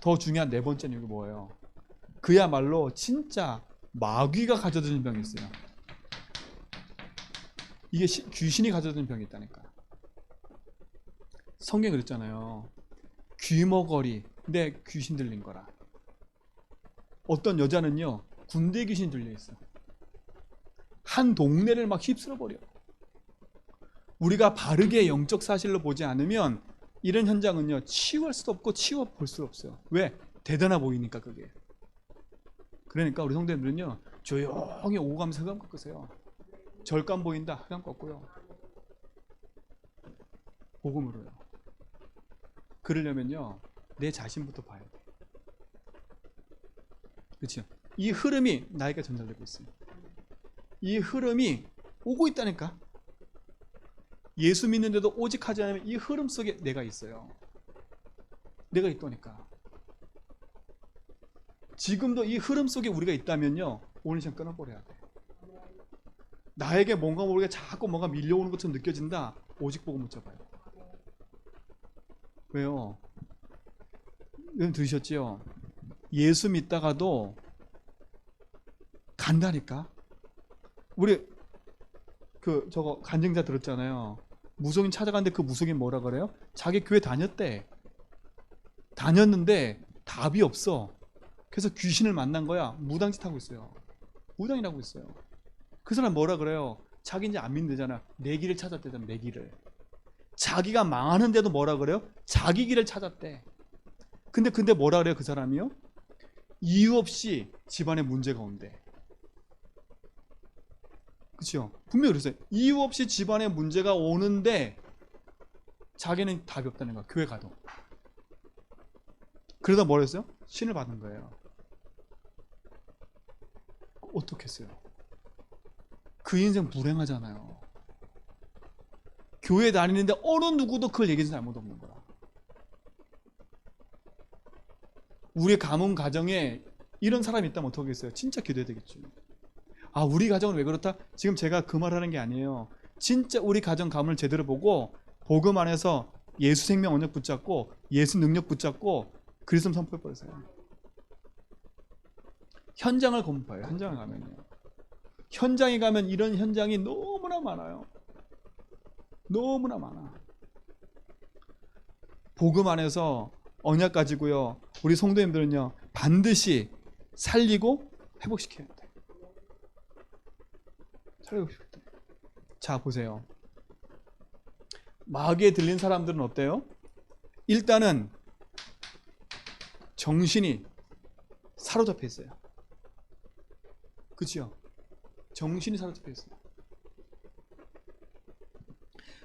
더 중요한 네 번째 이유가 뭐예요? 그야말로 진짜 마귀가 가져다주는 병이 있어요. 이게 귀신이 가져다주는 병이 있다니까. 성경에 그랬잖아요. 귀머거리 근데 귀신 들린 거라. 어떤 여자는요 군대 귀신 들려 있어. 한 동네를 막 휩쓸어 버려. 우리가 바르게 영적 사실로 보지 않으면 이런 현장은요 치유할 수도 없고 치유해 볼 수 없어요. 왜? 대단해 보이니까 그게. 그러니까 우리 성도님들은요 조용히 오고 가면서 흑암 꺾으세요. 절감 보인다 흑암 꺾고요. 복음으로요. 그러려면요 내 자신부터 봐야 돼. 그렇죠? 이 흐름이 나에게 전달되고 있어요. 이 흐름이 오고 있다니까. 예수 믿는데도 오직 하지 않으면 이 흐름 속에 내가 있어요. 내가 있다니까. 지금도 이 흐름 속에 우리가 있다면요 오늘 시간 끊어버려야 돼. 나에게 뭔가 모르게 자꾸 뭔가 밀려오는 것처럼 느껴진다. 오직 보고 못 잡아요. 왜요? 여러분 들으셨죠? 예수 믿다가도 간다니까. 우리 저거 간증자 들었잖아요. 무속인 찾아갔는데 그 무속인 뭐라 그래요? 자기 교회 다녔대. 다녔는데 답이 없어. 그래서 귀신을 만난 거야. 무당짓 하고 있어요. 무당이라고 있어요. 그 사람 뭐라 그래요? 자기 이제 안 믿는다잖아. 내 길을 찾았대잖아. 내 길을. 자기가 망하는데도 뭐라 그래요? 자기 길을 찾았대. 근데 뭐라 그래요? 그 사람이요? 이유 없이 집안에 문제가 온대. 그렇죠? 분명히 그랬어요. 이유 없이 집안에 문제가 오는데 자기는 답이 없다는 거야. 교회 가도. 그러다 뭐라 했어요? 신을 받은 거예요. 어떻게 했어요? 그 인생 불행하잖아요. 교회 다니는데 어느 누구도 그걸 얘기해서 잘못 없는 거야. 우리 가문 가정에 이런 사람이 있다면 어떡하겠어요? 진짜 기도해야 되겠죠. 아, 우리 가정은 왜 그렇다? 지금 제가 그 말하는 게 아니에요. 진짜 우리 가정 가문을 제대로 보고 복음 안에서 예수 생명 언약 붙잡고 예수 능력 붙잡고 그리스도 선포해 버리세요. 현장을 공부해요. 현장을 가면요. 현장에 가면 이런 현장이 너무나 많아요. 너무나 많아. 복음 안에서 언약 가지고요. 우리 성도님들은요. 반드시 살리고 회복시켜야 돼. 살리고 싶다. 자, 보세요. 마귀에 들린 사람들은 어때요? 일단은 정신이 사로잡혀 있어요. 그렇죠? 정신이 사로잡혀 있어요.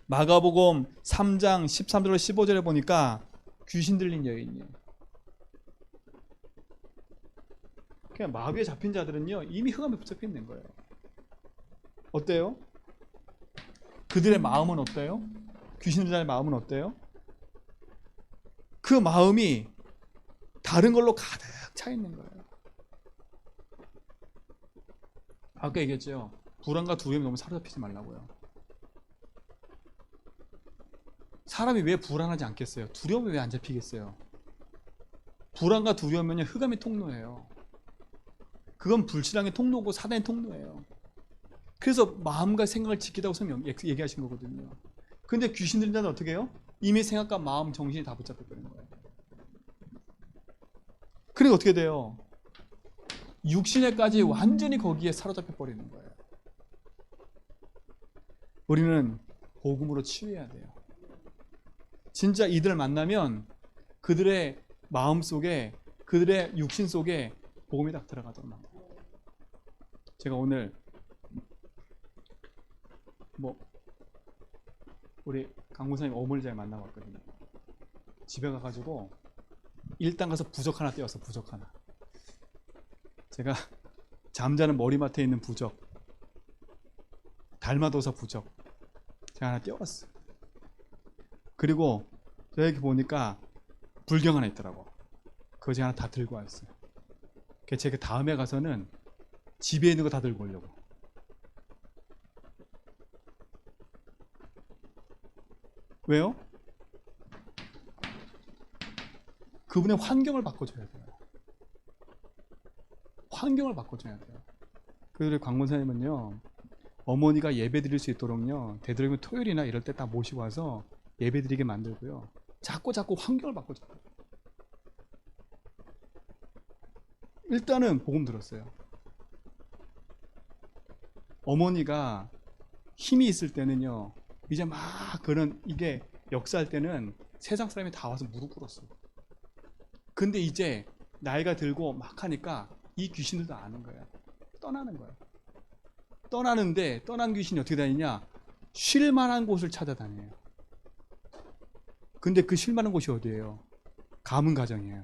마가복음 3장 13절 15절에 보니까 귀신 들린 여인이에요. 그냥 마귀에 잡힌 자들은요 이미 흑암에 붙잡혀 있는 거예요. 어때요? 그들의 마음은 어때요? 귀신 들린 자의 마음은 어때요? 그 마음이 다른 걸로 가득 차 있는 거예요. 아까 얘기했죠. 불안과 두려움이 너무 사로잡히지 말라고요. 사람이 왜 불안하지 않겠어요? 두려움이 왜 안 잡히겠어요? 불안과 두려움은요 흑암의 통로예요. 그건 불신앙의 통로고 사단의 통로예요. 그래서 마음과 생각을 지키다고 성경 얘기하신 거거든요. 근데 귀신 들린 자는 어떻게 해요? 이미 생각과 마음, 정신이 다 붙잡혀 버린 거예요. 그러니까 어떻게 돼요? 육신에까지 완전히 거기에 사로잡혀 버리는 거예요. 우리는 복음으로 치유해야 돼요. 진짜 이들을 만나면 그들의 마음 속에, 그들의 육신 속에 복음이 딱 들어가더만. 제가 오늘 우리 강군사님 어머니 잘 만나봤거든요. 집에 가가지고 일단 가서 부적 하나 떼었어. 부적 하나. 제가 잠자는 머리맡에 있는 부적, 달마도사 부적 제가 하나 떼어왔어요. 그리고 저기 보니까 불경 하나 있더라고. 그거 제가 하나 다 들고 왔어요. 제가 다음에 가서는 집에 있는 거 다 들고 오려고. 왜요? 그분의 환경을 바꿔줘야 돼요. 환경을 바꿔줘야 돼요. 그래서 광문사님은요, 어머니가 예배 드릴 수 있도록요, 되도록이면 토요일이나 이럴 때 딱 모시고 와서 예배 드리게 만들고요. 자꾸 환경을 바꿔줘요. 일단은 복음 들었어요. 어머니가 힘이 있을 때는요, 이제 막 그런 이게 역사할 때는 세상 사람이 다 와서 무릎 꿇었어요. 근데 이제 나이가 들고 막 하니까 이 귀신들도 아는 거예요. 떠나는 거예요. 떠나는데 떠난 귀신이 어떻게 다니냐? 쉴 만한 곳을 찾아다녀요. 근데 그 쉴 만한 곳이 어디예요? 가문 가정이에요.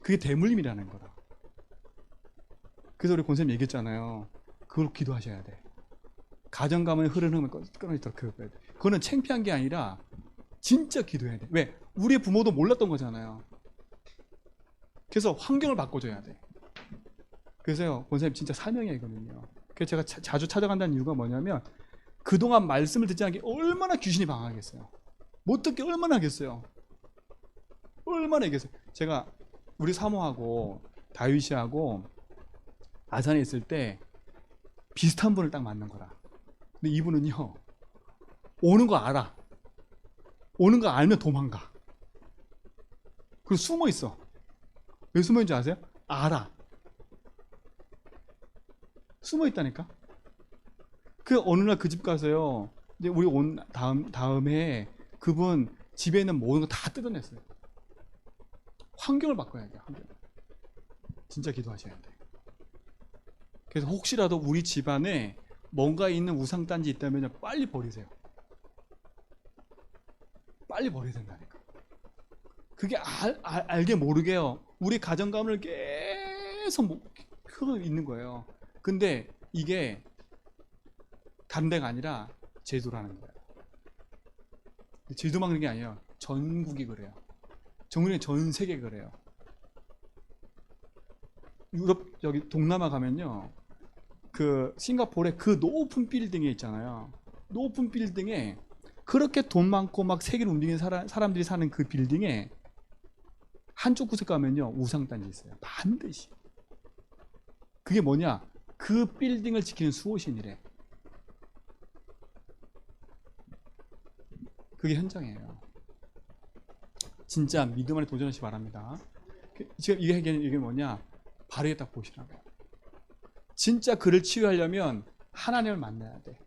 그게 대물림이라는 거라. 그래서 우리 권사님 얘기했잖아요. 그걸 기도하셔야 돼. 가정 가문의 흐르는 끊어지도록 그거야 돼. 그거는 창피한 게 아니라 진짜 기도해야 돼. 왜? 우리의 부모도 몰랐던 거잖아요. 그래서 환경을 바꿔줘야 돼. 그래서요, 권사님 진짜 사명이에요, 이거는요. 그래서 제가 자주 찾아간다는 이유가 뭐냐면, 그동안 말씀을 듣지 않게 얼마나 귀신이 방황하겠어요. 못 듣게 얼마나 하겠어요. 얼마나 하겠어요. 제가 우리 사모하고 다윗이하고 아산에 있을 때 비슷한 분을 딱 만난 거라. 근데 이분은요, 오는 거 알아. 오는 거 알면 도망가. 그리고 숨어 있어. 왜 숨어 있는지 아세요? 알아. 숨어 있다니까. 그 어느 날 그 집 가서요. 이제 우리 온 다음에 그분 집에 있는 모든 거 다 뜯어냈어요. 환경을 바꿔야 돼요. 환경. 진짜 기도하셔야 돼. 그래서 혹시라도 우리 집안에 뭔가 있는 우상단지 있다면 빨리 버리세요. 빨리 버려야 된다니까. 그게 알게 모르게요. 우리 가정감을 계속 흐르고 있는 거예요. 근데 이게 다른 데가 아니라 제도라는 거예요. 제도만 그런 게 아니에요. 전국이 그래요. 정말 전 세계 그래요. 유럽 여기 동남아 가면요, 그 싱가포르의 그 높은 빌딩에 있잖아요. 높은 빌딩에 그렇게 돈 많고 막 세계를 움직이는 사람들이 사는 그 빌딩에 한쪽 구석 가면요, 우상단지 있어요. 반드시. 그게 뭐냐? 그 빌딩을 지키는 수호신이래. 그게 현장이에요. 진짜 믿음 안에 도전하시기 바랍니다. 지금 이게 뭐냐? 바르게 딱 보시라고요. 진짜 그를 치유하려면 하나님을 만나야 돼.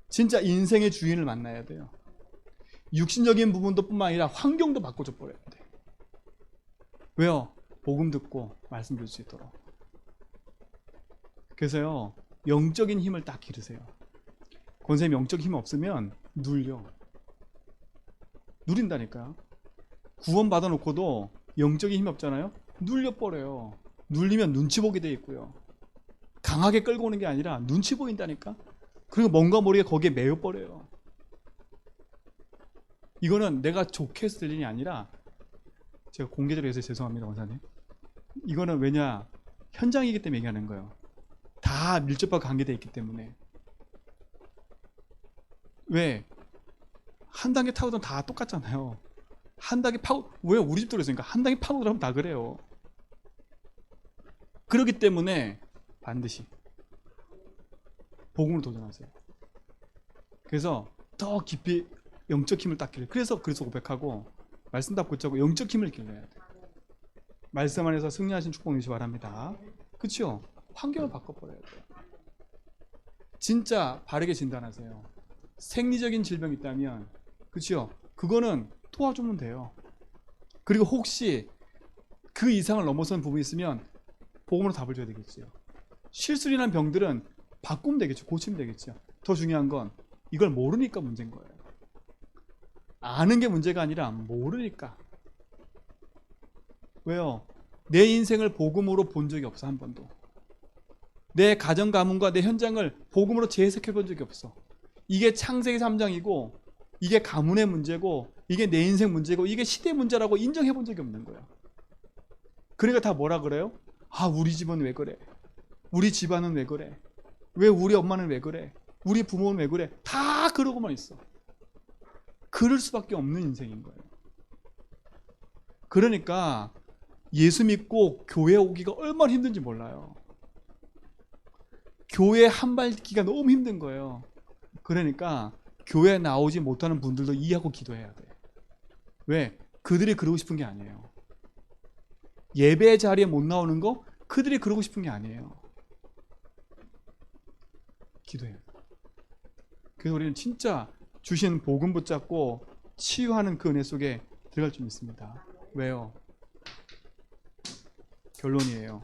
진짜 인생의 주인을 만나야 돼요. 육신적인 부분도 뿐만 아니라 환경도 바꿔줘 버려야 돼. 왜요? 복음 듣고 말씀 들을 수 있도록. 그래서요, 영적인 힘을 딱 기르세요. 권사님 영적 힘이 없으면 눌려. 누린다니까요. 구원 받아놓고도 영적인 힘이 없잖아요. 눌려버려요. 눌리면 눈치 보게 돼 있고요. 강하게 끌고 오는 게 아니라 눈치 보인다니까. 그리고 뭔가 모르게 거기에 매여버려요. 이거는 내가 좋게 해서 들리는 게 아니라, 제가 공개적으로 해서 죄송합니다, 원사님. 이거는 왜냐, 현장이기 때문에 얘기하는 거예요. 다 밀접하게 관계되어 있기 때문에. 왜? 한 단계 타고 들어가면 다 똑같잖아요. 한 단계 파고, 왜 우리 집도 그랬으니까 한 단계 파고 들어가면 다 그래요. 그렇기 때문에 반드시 복음으로 도전하세요. 그래서 더 깊이 영적 힘을 닦기를. 그래서 고백하고 말씀 다 붙잡고 영적 힘을 길러야 돼. 말씀 안에서 승리하신 축복 누시기 바랍니다. 그렇죠? 환경을 바꿔버려야 돼요. 진짜 바르게 진단하세요. 생리적인 질병이 있다면, 그렇죠? 그거는 도와주면 돼요. 그리고 혹시 그 이상을 넘어선 부분이 있으면 복음으로 답을 줘야 되겠죠. 실수리난 병들은 바꾸면 되겠죠. 고치면 되겠죠. 더 중요한 건 이걸 모르니까 문제인 거예요. 아는 게 문제가 아니라 모르니까. 왜요? 내 인생을 복음으로 본 적이 없어. 한 번도. 내 가정 가문과 내 현장을 복음으로 재해석해 본 적이 없어. 이게 창세기 3장이고 이게 가문의 문제고 이게 내 인생 문제고 이게 시대 문제라고 인정해 본 적이 없는 거예요. 그러니까 다 뭐라 그래요? 아, 우리 집은 왜 그래? 우리 집안은 왜 그래? 왜 우리 엄마는 왜 그래? 우리 부모는 왜 그래? 다 그러고만 있어. 그럴 수밖에 없는 인생인 거예요. 그러니까 예수 믿고 교회 오기가 얼마나 힘든지 몰라요. 교회 한 발기가 너무 힘든 거예요. 그러니까 교회 나오지 못하는 분들도 이해하고 기도해야 돼. 왜? 그들이 그러고 싶은 게 아니에요. 예배 자리에 못 나오는 거 그들이 그러고 싶은 게 아니에요. 기도해요. 그래서 우리는 진짜 주신 복음 붙잡고 치유하는 그 은혜 속에 들어갈 줄 믿습니다. 왜요? 결론이에요.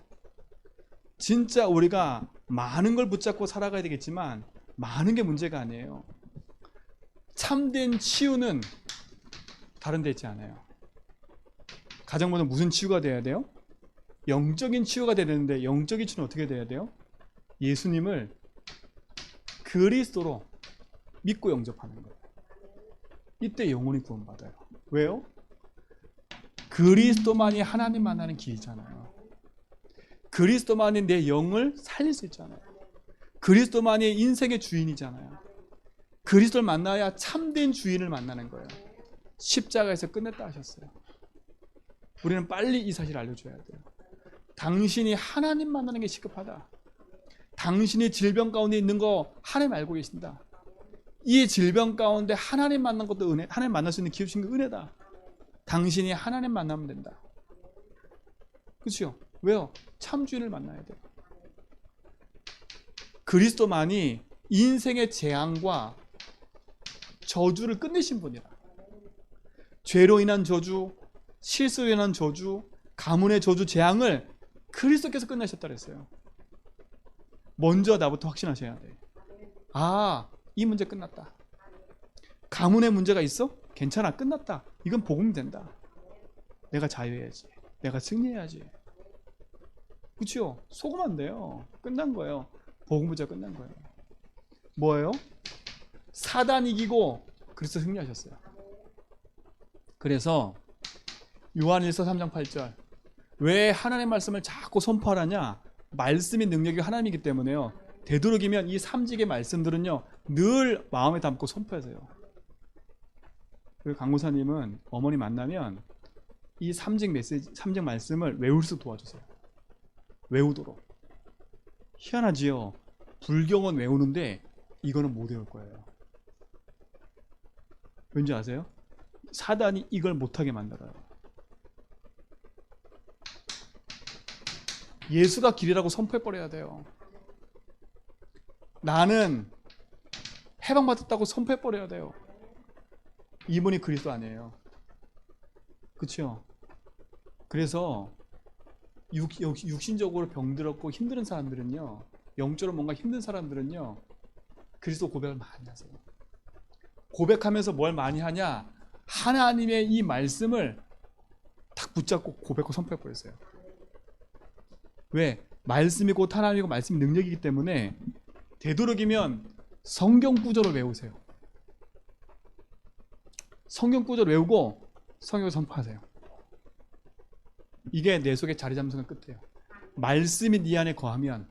진짜 우리가 많은 걸 붙잡고 살아가야 되겠지만 많은 게 문제가 아니에요. 참된 치유는 다른 데 있지 않아요. 가장 먼저 무슨 치유가 돼야 돼요? 영적인 치유가 돼야 되는데 영적인 치유는 어떻게 돼야 돼요? 예수님을 그리스도로 믿고 영접하는 거예요. 이때 영혼이 구원받아요. 왜요? 그리스도만이 하나님 만나는 길이잖아요. 그리스도만이 내 영을 살릴 수 있잖아요. 그리스도만이 인생의 주인이잖아요. 그리스도를 만나야 참된 주인을 만나는 거예요. 십자가에서 끝냈다 하셨어요. 우리는 빨리 이 사실을 알려줘야 돼요. 당신이 하나님 만나는 게 시급하다. 당신이 질병 가운데 있는 거 하나님 알고 계신다. 이 질병 가운데 하나님 만난 것도 은혜, 하나님 만날 수 있는 기회 주신 게 은혜다. 당신이 하나님 만나면 된다. 그렇죠? 왜요? 참주인을 만나야 돼요. 그리스도만이 인생의 재앙과 저주를 끝내신 분이라. 죄로 인한 저주, 실수로 인한 저주, 가문의 저주, 재앙을 그리스도께서 끝내셨다 그랬어요. 먼저 나부터 확신하셔야 돼. 아, 이 문제 끝났다. 가문의 문제가 있어? 괜찮아, 끝났다. 이건 복음 된다. 내가 자유해야지. 내가 승리해야지. 그렇죠? 속으면 안 돼요. 끝난 거예요. 복음 문제가 끝난 거예요. 뭐예요? 사단 이기고 그리스도 승리하셨어요. 그래서 요한일서 3장 8절 왜 하나님의 말씀을 자꾸 선포하느냐? 말씀이 능력이 하나님이기 때문에요. 되도록이면 이 3직의 말씀들은요 늘 마음에 담고 선포하세요. 그리고 강무사님은 어머니 만나면 이 3직 메시지, 3직 말씀을 외울 수 도와주세요. 외우도록. 희한하지요. 불경은 외우는데 이거는 못 외울 거예요. 왠지 아세요? 사단이 이걸 못하게 만들어요. 예수가 길이라고 선포해버려야 돼요. 나는 해방받았다고 선포해버려야 돼요. 이분이 그리스도 아니에요. 그렇죠? 그래서 육신적으로 병들었고 힘든 사람들은요, 영적으로 뭔가 힘든 사람들은요 그리스도 고백을 많이 하세요. 고백하면서 뭘 많이 하냐? 하나님의 이 말씀을 딱 붙잡고 고백하고 선포해버렸어요. 왜? 말씀이 곧 하나님이고 말씀이 능력이기 때문에 되도록이면 성경 구절을 외우세요. 성경 구절 외우고 성경을 선포하세요. 이게 내 속에 자리 잡는 끝이에요. 말씀이 네 안에 거하면,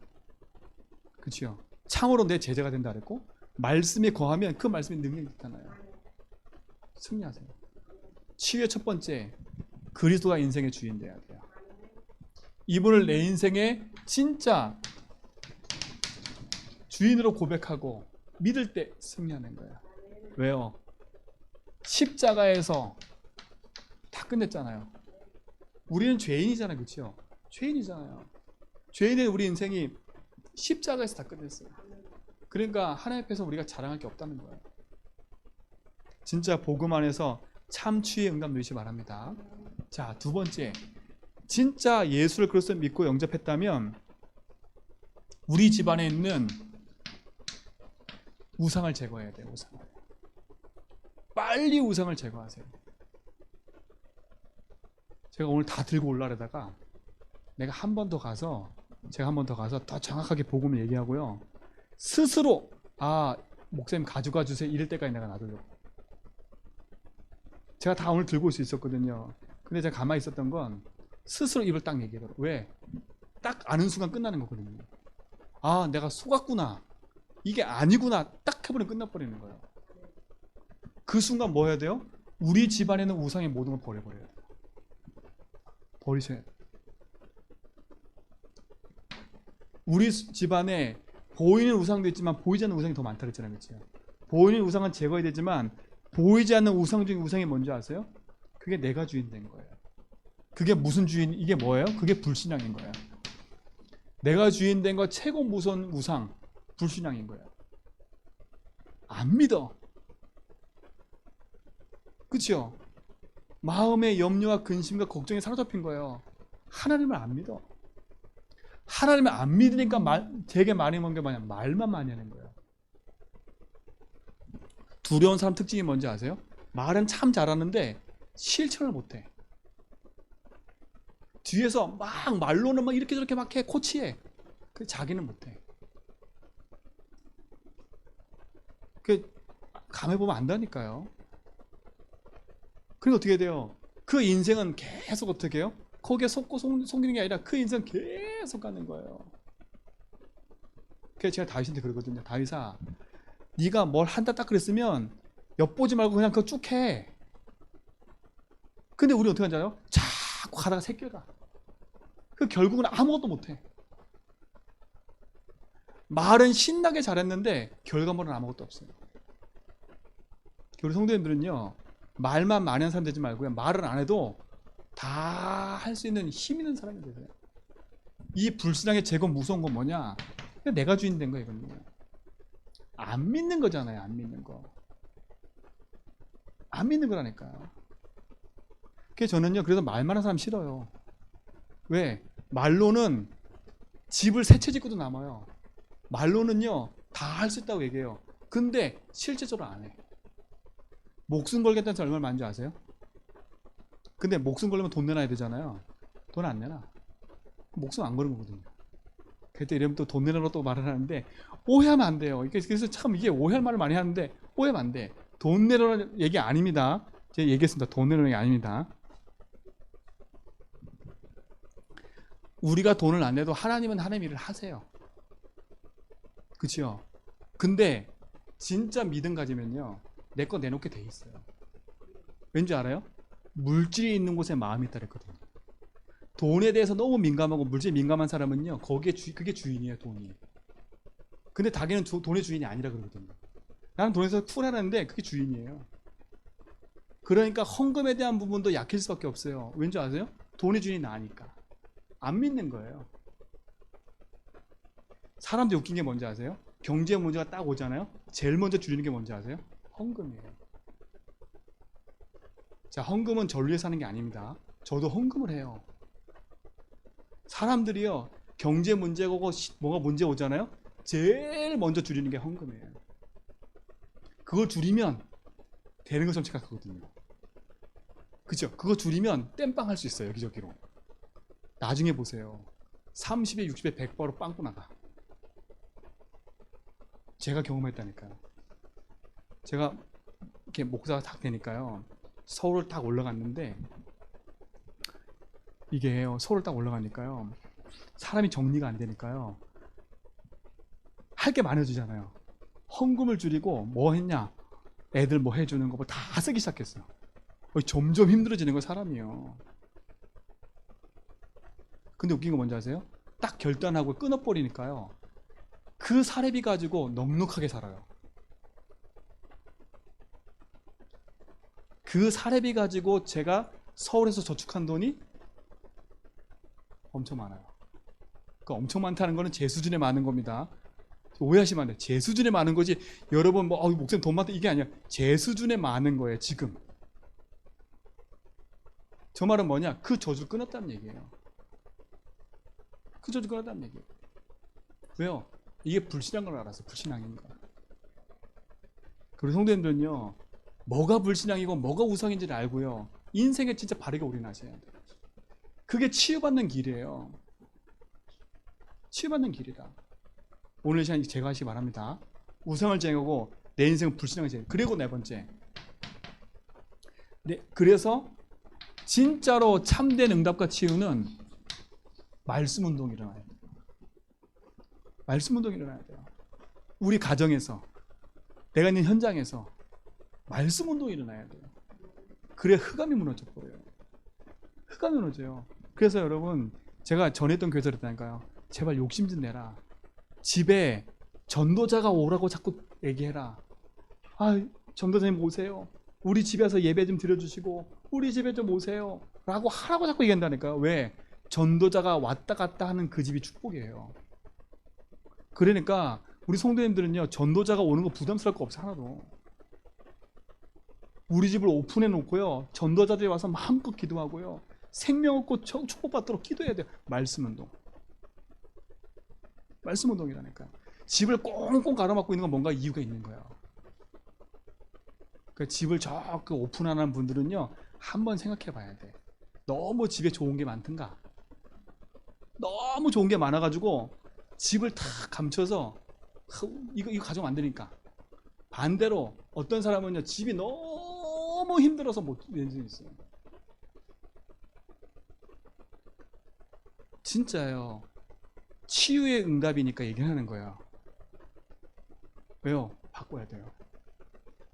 그렇죠? 참으로 내 제자가 된다 그랬고, 말씀이 거하면 그 말씀이 능력이 있잖아요. 승리하세요. 치유의 첫 번째, 그리스도가 인생의 주인 돼야 돼요. 이분을 내 인생의 진짜 주인으로 고백하고 믿을 때 승리하는 거야. 왜요? 십자가에서 다 끝냈잖아요. 우리는 죄인이잖아요. 그렇죠? 죄인이잖아요. 죄인의 우리 인생이 십자가에서 다 끝냈어요. 그러니까 하나님 앞에서 우리가 자랑할 게 없다는 거예요. 진짜 복음 안에서 참취의 응답 누리시 바랍니다. 자, 두 번째, 진짜 예수를 그리스도 믿고 영접했다면 우리 집안에 있는 우상을 제거해야 돼요. 우상을. 빨리 우상을 제거하세요. 제가 오늘 다 들고 올라려다가 제가 한 번 더 가서 더 정확하게 복음을 얘기하고요. 스스로 목사님 가져가 주세요. 이럴 때까지 내가 놔두려고. 제가 다 오늘 들고 올 수 있었거든요. 근데 제가 가만히 있었던 건 스스로 입을 딱 얘기하더라고요. 왜? 딱 아는 순간 끝나는 거거든요. 내가 속았구나. 이게 아니구나. 딱 해버리면 끝나버리는 거예요. 그 순간 뭐 해야 돼요? 우리 집안에는 우상의 모든 걸 버려버려야 돼요. 버리셔야 돼요. 우리 집안에 보이는 우상도 있지만 보이지 않는 우상이 더 많다 그랬잖아요. 그렇죠? 보이는 우상은 제거해야 되지만 보이지 않는 우상 중에 우상이 뭔지 아세요? 그게 내가 주인 된 거예요. 그게 무슨 주인? 이게 뭐예요? 그게 불신앙인 거예요. 내가 주인 된 거 최고 무서운 우상, 불신앙인 거예요. 안 믿어. 그렇죠? 마음의 염려와 근심과 걱정에 사로잡힌 거예요. 하나님을 안 믿어. 하나님을 안 믿으니까 되게 많이 먹는 게 뭐냐? 말만 많이 하는 거예요. 두려운 사람 특징이 뭔지 아세요? 말은 참 잘하는데 실천을 못해. 뒤에서 막 말로는 막 이렇게 저렇게 막 해, 코치해. 그 자기는 못해. 그 감해 보면 안다니까요. 그리고 어떻게 돼요? 그 인생은 계속 어떻게 해요? 거기에 속고 속이는 게 아니라 그 인생 계속 가는 거예요. 그래서 제가 다윗한테 그러거든요. 다윗아, 네가 뭘 한다 딱 그랬으면 엿보지 말고 그냥 그거 쭉 해. 근데 우리 어떻게 하잖아요? 자꾸 가다가 새끼가. 그 결국은 아무것도 못해. 말은 신나게 잘했는데 결과물은 아무것도 없어요. 우리 성도님들은요, 말만 많이 하는 사람 되지 말고요, 말을 안 해도 다 할 수 있는 힘 있는 사람이 되세요. 이 불신앙의 제거 무서운 건 뭐냐? 내가 주인 된 거예요. 이거는요. 안 믿는 거잖아요. 안 믿는 거. 안 믿는 거라니까요. 그래서 저는요, 그래서 말 많은 사람 싫어요. 왜? 말로는 집을 세 채 짓고도 남아요. 말로는요, 다 할 수 있다고 얘기해요. 근데 실제적으로 안 해. 목숨 걸겠다는 사람 얼마나 많은지 아세요? 근데 목숨 걸려면 돈 내놔야 되잖아요. 돈 안 내놔. 목숨 안 거는 거거든요. 그때 이러면 또 돈 내라고 또 말을 하는데 오해하면 안 돼요. 그래서 참 이게 오해할 말을 많이 하는데 오해하면 안 돼. 돈 내라는 얘기 아닙니다. 제가 얘기했습니다. 돈 내라는 얘기 아닙니다. 우리가 돈을 안 내도 하나님은 하나님 일을 하세요. 그렇죠? 근데 진짜 믿음 가지면요, 내 거 내놓게 돼 있어요. 왠지 알아요? 물질이 있는 곳에 마음이 있다 그랬거든요. 돈에 대해서 너무 민감하고 물질에 민감한 사람은요, 그게 주인이에요. 돈이. 근데 자기는 돈의 주인이 아니라 그러거든요. 나는 돈에서 쿨하는데 그게 주인이에요. 그러니까 헌금에 대한 부분도 약해질 수밖에 없어요. 왠지 아세요? 돈의 주인이 나니까. 안 믿는 거예요. 사람들이 웃긴 게 뭔지 아세요? 경제 문제가 딱 오잖아요. 제일 먼저 줄이는 게 뭔지 아세요? 헌금이에요. 자, 헌금은 저를 위해 사는 게 아닙니다. 저도 헌금을 해요. 사람들이요, 경제 문제가 오고 뭐가 문제 오잖아요. 제일 먼저 줄이는 게 헌금이에요. 그걸 줄이면 되는 것처럼 생각하거든요. 그죠? 그거 줄이면 땜빵 할 수 있어요. 여기저기로. 나중에 보세요. 30에 60에 100%로 빵꾸 나가. 제가 경험했다니까요. 제가 이렇게 목사가 딱 되니까요, 서울을 딱 올라갔는데, 이게 서울을 딱 올라가니까요, 사람이 정리가 안 되니까요, 할 게 많아지잖아요. 헌금을 줄이고 뭐 했냐, 애들 뭐 해주는 거 뭐 다 쓰기 시작했어요. 점점 힘들어지는 거 사람이요. 근데 웃긴 거 뭔지 아세요? 딱 결단하고 끊어버리니까요, 그 사례비 가지고 넉넉하게 살아요. 그 사례비 가지고 제가 서울에서 저축한 돈이 엄청 많아요. 그러니까 엄청 많다는 거는 제 수준에 많은 겁니다. 오해하시면 안 돼요. 제 수준에 많은 거지 여러분 뭐 목사님 돈 많다 이게 아니야. 제 수준에 많은 거예요. 지금 저 말은 뭐냐? 그 저주 끊었다는 얘기예요. 그 저주 끊었다는 얘기예요. 왜요? 이게 불신한 걸 알았어. 불신앙인 거. 그리고 성도님들은요, 뭐가 불신앙이고 뭐가 우상인지를 알고요, 인생에 진짜 바르게 올인하셔야 돼요. 그게 치유받는 길이에요. 치유받는 길이다. 오늘 시간 제가 하시기 바랍니다. 우상을 제거하고 내 인생은 불신앙을 제거. 그리고 네 번째. 네, 그래서 진짜로 참된 응답과 치유는 말씀 운동이 일어나야 돼요. 말씀 운동이 일어나야 돼요. 우리 가정에서, 내가 있는 현장에서 말씀 운동이 일어나야 돼요. 그래야 흑암이 무너져 버려요. 흑암이 무너져요. 그래서 여러분, 제가 전했던 교회에서 그랬다니까요. 제발 욕심 좀 내라. 집에 전도자가 오라고 자꾸 얘기해라. 아, 전도자님 오세요. 우리 집에서 예배 좀 드려주시고 우리 집에 좀 오세요 라고 하라고 자꾸 얘기한다니까요. 왜? 전도자가 왔다 갔다 하는 그 집이 축복이에요. 그러니까 우리 성도님들은요, 전도자가 오는 거 부담스러울 거 없어. 하나도. 우리 집을 오픈해 놓고요, 전도자들이 와서 마음껏 기도하고요, 생명 얻고 축복받도록 기도해야 돼요. 말씀 운동. 말씀 운동이라니까. 집을 꽁꽁 가로막고 있는 건 뭔가 이유가 있는 거예요. 그 집을 그 오픈하는 분들은요, 한번 생각해 봐야 돼. 너무 집에 좋은 게 많던가. 너무 좋은 게 많아가지고 집을 다 감춰서 이거 가져가면 안 되니까. 반대로 어떤 사람은요, 집이 너무 힘들어서 못 내는 적이 있어요. 진짜요. 치유의 응답이니까 얘기하는 거예요. 왜요? 바꿔야 돼요.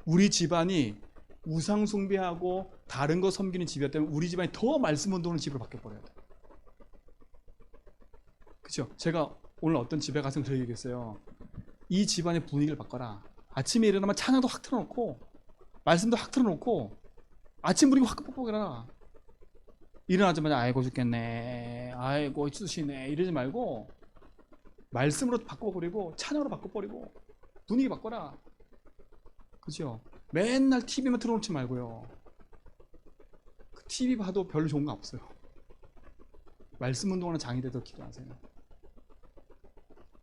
우리 집안이 우상 숭배하고 다른 거 섬기는 집이었다면 우리 집안이 더 말씀 운동하는 집으로 바뀌어버려야 돼요. 그렇죠? 제가 오늘 어떤 집에 가서 그렇게 얘기했어요. 이 집안의 분위기를 바꿔라. 아침에 일어나면 찬양도 확 틀어놓고 말씀도 확 틀어놓고 아침 분위기 확 뻑뻑해라. 일어나자마자 아이고 죽겠네, 아이고 쓰시네 이러지 말고 말씀으로 바꿔버리고 찬양으로 바꿔버리고 분위기 바꿔라. 그죠? 맨날 TV만 틀어놓지 말고요. 그 TV 봐도 별로 좋은 거 없어요. 말씀 운동하는 장이 되도록 기도하세요.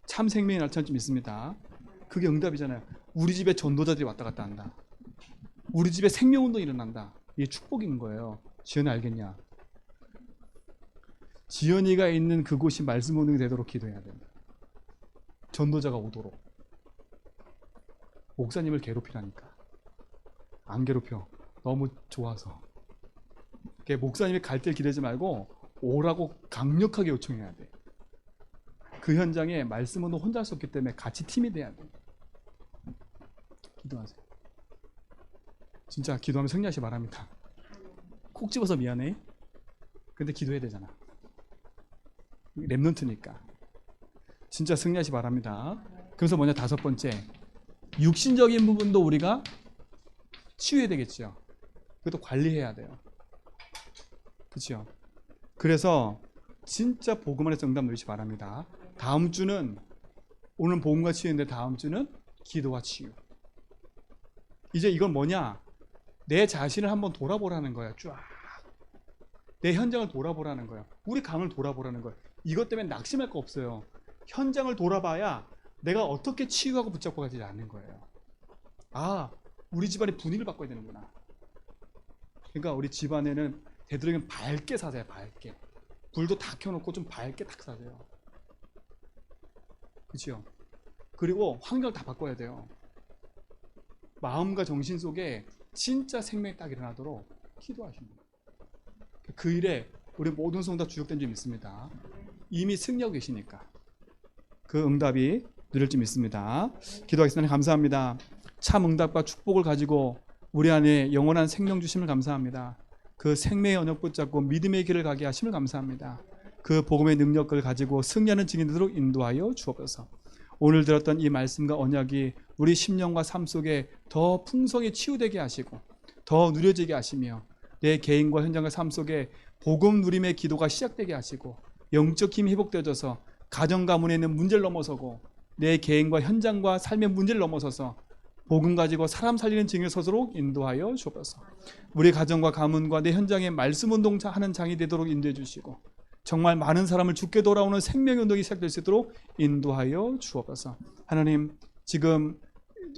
참 생명의 날짜는 좀 있습니다. 그게 응답이잖아요. 우리 집에 전도자들이 왔다 갔다 한다. 우리 집에 생명 운동이 일어난다. 이게 축복인 거예요. 지연이 알겠냐? 지연이가 있는 그곳이 말씀 운동이 되도록 기도해야 됩니다. 전도자가 오도록. 목사님을 괴롭히라니까. 안 괴롭혀. 너무 좋아서. 목사님이 갈 때를 기다리지 말고 오라고 강력하게 요청해야 돼. 그 현장에 말씀은 혼자 할 수 없기 때문에 같이 팀이 돼야 돼. 기도하세요. 진짜 기도하면 승리하시 바랍니다. 콕 집어서 미안해. 근데 기도해야 되잖아. 랩넌트니까. 진짜 승리하시 바랍니다. 그래서 뭐냐, 다섯 번째. 육신적인 부분도 우리가 치유해야 되겠죠. 그것도 관리해야 돼요. 그렇죠? 그래서 진짜 복음 안에서 응답 누리시 바랍니다. 다음 주는, 오늘 복음과 치유인데 다음 주는 기도와 치유. 이제 이건 뭐냐, 내 자신을 한번 돌아보라는 거야. 쫙 내 현장을 돌아보라는 거야. 우리 강을 돌아보라는 거야. 이것 때문에 낙심할 거 없어요. 현장을 돌아봐야 내가 어떻게 치유하고 붙잡고 가지 않는 거예요. 아, 우리 집안의 분위기를 바꿔야 되는구나. 그러니까 우리 집안에는 되도록이면 밝게 사세요. 밝게. 불도 다 켜놓고 좀 밝게 탁 사세요. 그렇죠? 그리고 환경을 다 바꿔야 돼요. 마음과 정신 속에 진짜 생명이 딱 일어나도록 기도하시는 거예요. 그 일에 우리 모든 성도 다 주역된 점 있습니다. 이미 승리하고 계시니까 그 응답이 누릴 점 있습니다. 기도하겠습니다. 감사합니다. 참 응답과 축복을 가지고 우리 안에 영원한 생명 주심을 감사합니다. 그 생명의 언약 붙잡고 믿음의 길을 가게 하심을 감사합니다. 그 복음의 능력을 가지고 승리하는 증인 되도록 인도하여 주옵소서. 오늘 들었던 이 말씀과 언약이 우리 심령과 삶 속에 더 풍성히 치유되게 하시고 더 누려지게 하시며 내 개인과 현장과 삶 속에 복음 누림의 기도가 시작되게 하시고 영적 힘이 회복되어져서 가정 가문에 있는 문제를 넘어서고 내 개인과 현장과 삶의 문제를 넘어서서 복음 가지고 사람 살리는 증인을 서도록 인도하여 주옵소서. 우리 가정과 가문과 내 현장에 말씀 운동하는 장이 되도록 인도해 주시고 정말 많은 사람을 죽게 돌아오는 생명의 운동이 시작될 수 있도록 인도하여 주옵소서. 하나님, 지금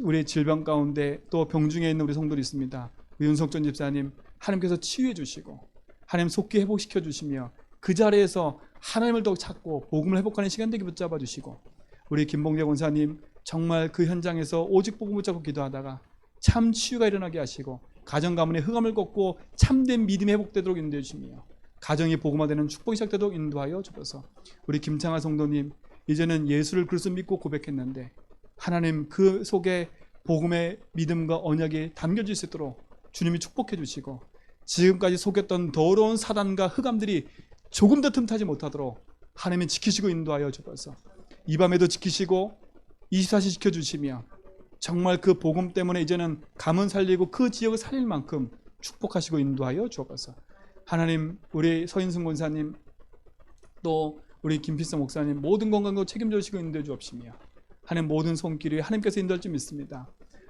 우리 질병 가운데 또 병중에 있는 우리 성도들이 있습니다. 윤석전 집사님, 하나님께서 치유해 주시고 하나님 속기 회복시켜 주시며 그 자리에서 하나님을 더 찾고 복음을 회복하는 시간 되게 붙잡아 주시고 우리 김봉재 권사님 정말 그 현장에서 오직 복음 붙잡고 기도하다가 참 치유가 일어나게 하시고 가정 가문의 흑암을 꺾고 참된 믿음이 회복되도록 인도해 주시며 가정이 복음화되는 축복이 시작되도록 인도하여 주셔서 우리 김창하 성도님 이제는 예수를 그리스도 믿고 고백했는데 하나님 그 속에 복음의 믿음과 언약이 담겨질 수 있도록 주님이 축복해 주시고 지금까지 속였던 더러운 사단과 흑암들이 조금 더 틈타지 못하도록 하나님이 지키시고 인도하여 주셔서 이 밤에도 지키시고 24시 지켜주시며 정말 그 복음 때문에 이제는 가문 살리고 그 지역을 살릴 만큼 축복하시고 인도하여 주옵소서. 하나님 우리 서인승 권사님 또 우리 김필성 목사님 모든 건강도 책임져 주시고 인도해 주옵시며 하나님 모든 손길이 하나님께서 인도할 줄 믿습니다.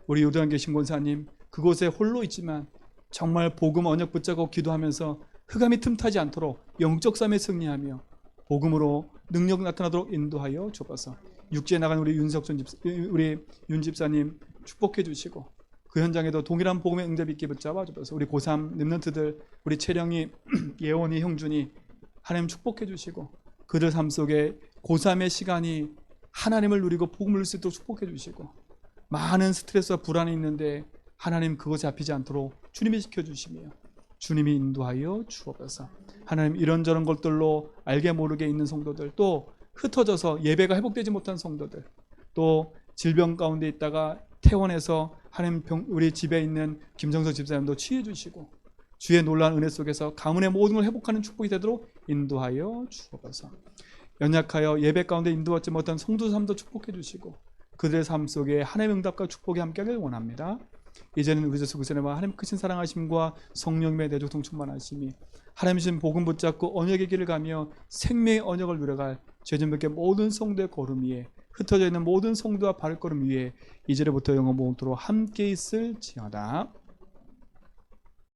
우리 요단 계신 권사님 그곳에 홀로 있지만 정말 복음 언약 붙잡고 기도하면서 흑암이 틈타지 않도록 영적 싸움에 승리하며 복음으로 능력 나타나도록 인도하여 주옵소서. 육지에 나간 우리 우리 윤 집사님 축복해 주시고 그 현장에도 동일한 복음의 응답 있게 붙잡아 주옵소서. 우리 고3 렘넌트들 우리 채령이 예원이 형준이 하나님 축복해 주시고 그들 삶 속에 고3의 시간이 하나님을 누리고 복음을 누릴 수 있도록 축복해 주시고 많은 스트레스와 불안이 있는데 하나님 그것에 잡히지 않도록 주님이 지켜주시며 주님이 인도하여 주옵소서. 하나님 이런저런 것들로 알게 모르게 있는 성도들 또 흩어져서 예배가 회복되지 못한 성도들 또 질병 가운데 있다가 퇴원해서 하나님 우리 집에 있는 김정석 집사님도 치유해 주시고 주의 놀라운 은혜 속에서 가문의 모든 걸 회복하는 축복이 되도록 인도하여 주옵소서. 연약하여 예배 가운데 인도받지 못한 성도 삶도 축복해 주시고 그들의 삶 속에 하나님의 응답과 축복이 함께하길 원합니다. 이제는 우리 예수 그리스도와 하나님 크신 사랑하심과 성령님의 내조통 충만하심이 하나님 주신 복음 붙잡고 언약의 길을 가며 생명의 언약을 누려갈 죄진밖에 모든 성도의 걸음 위에 흩어져 있는 모든 성도와 발걸음 위에 이제로부터 영원토록 함께 있을지어다.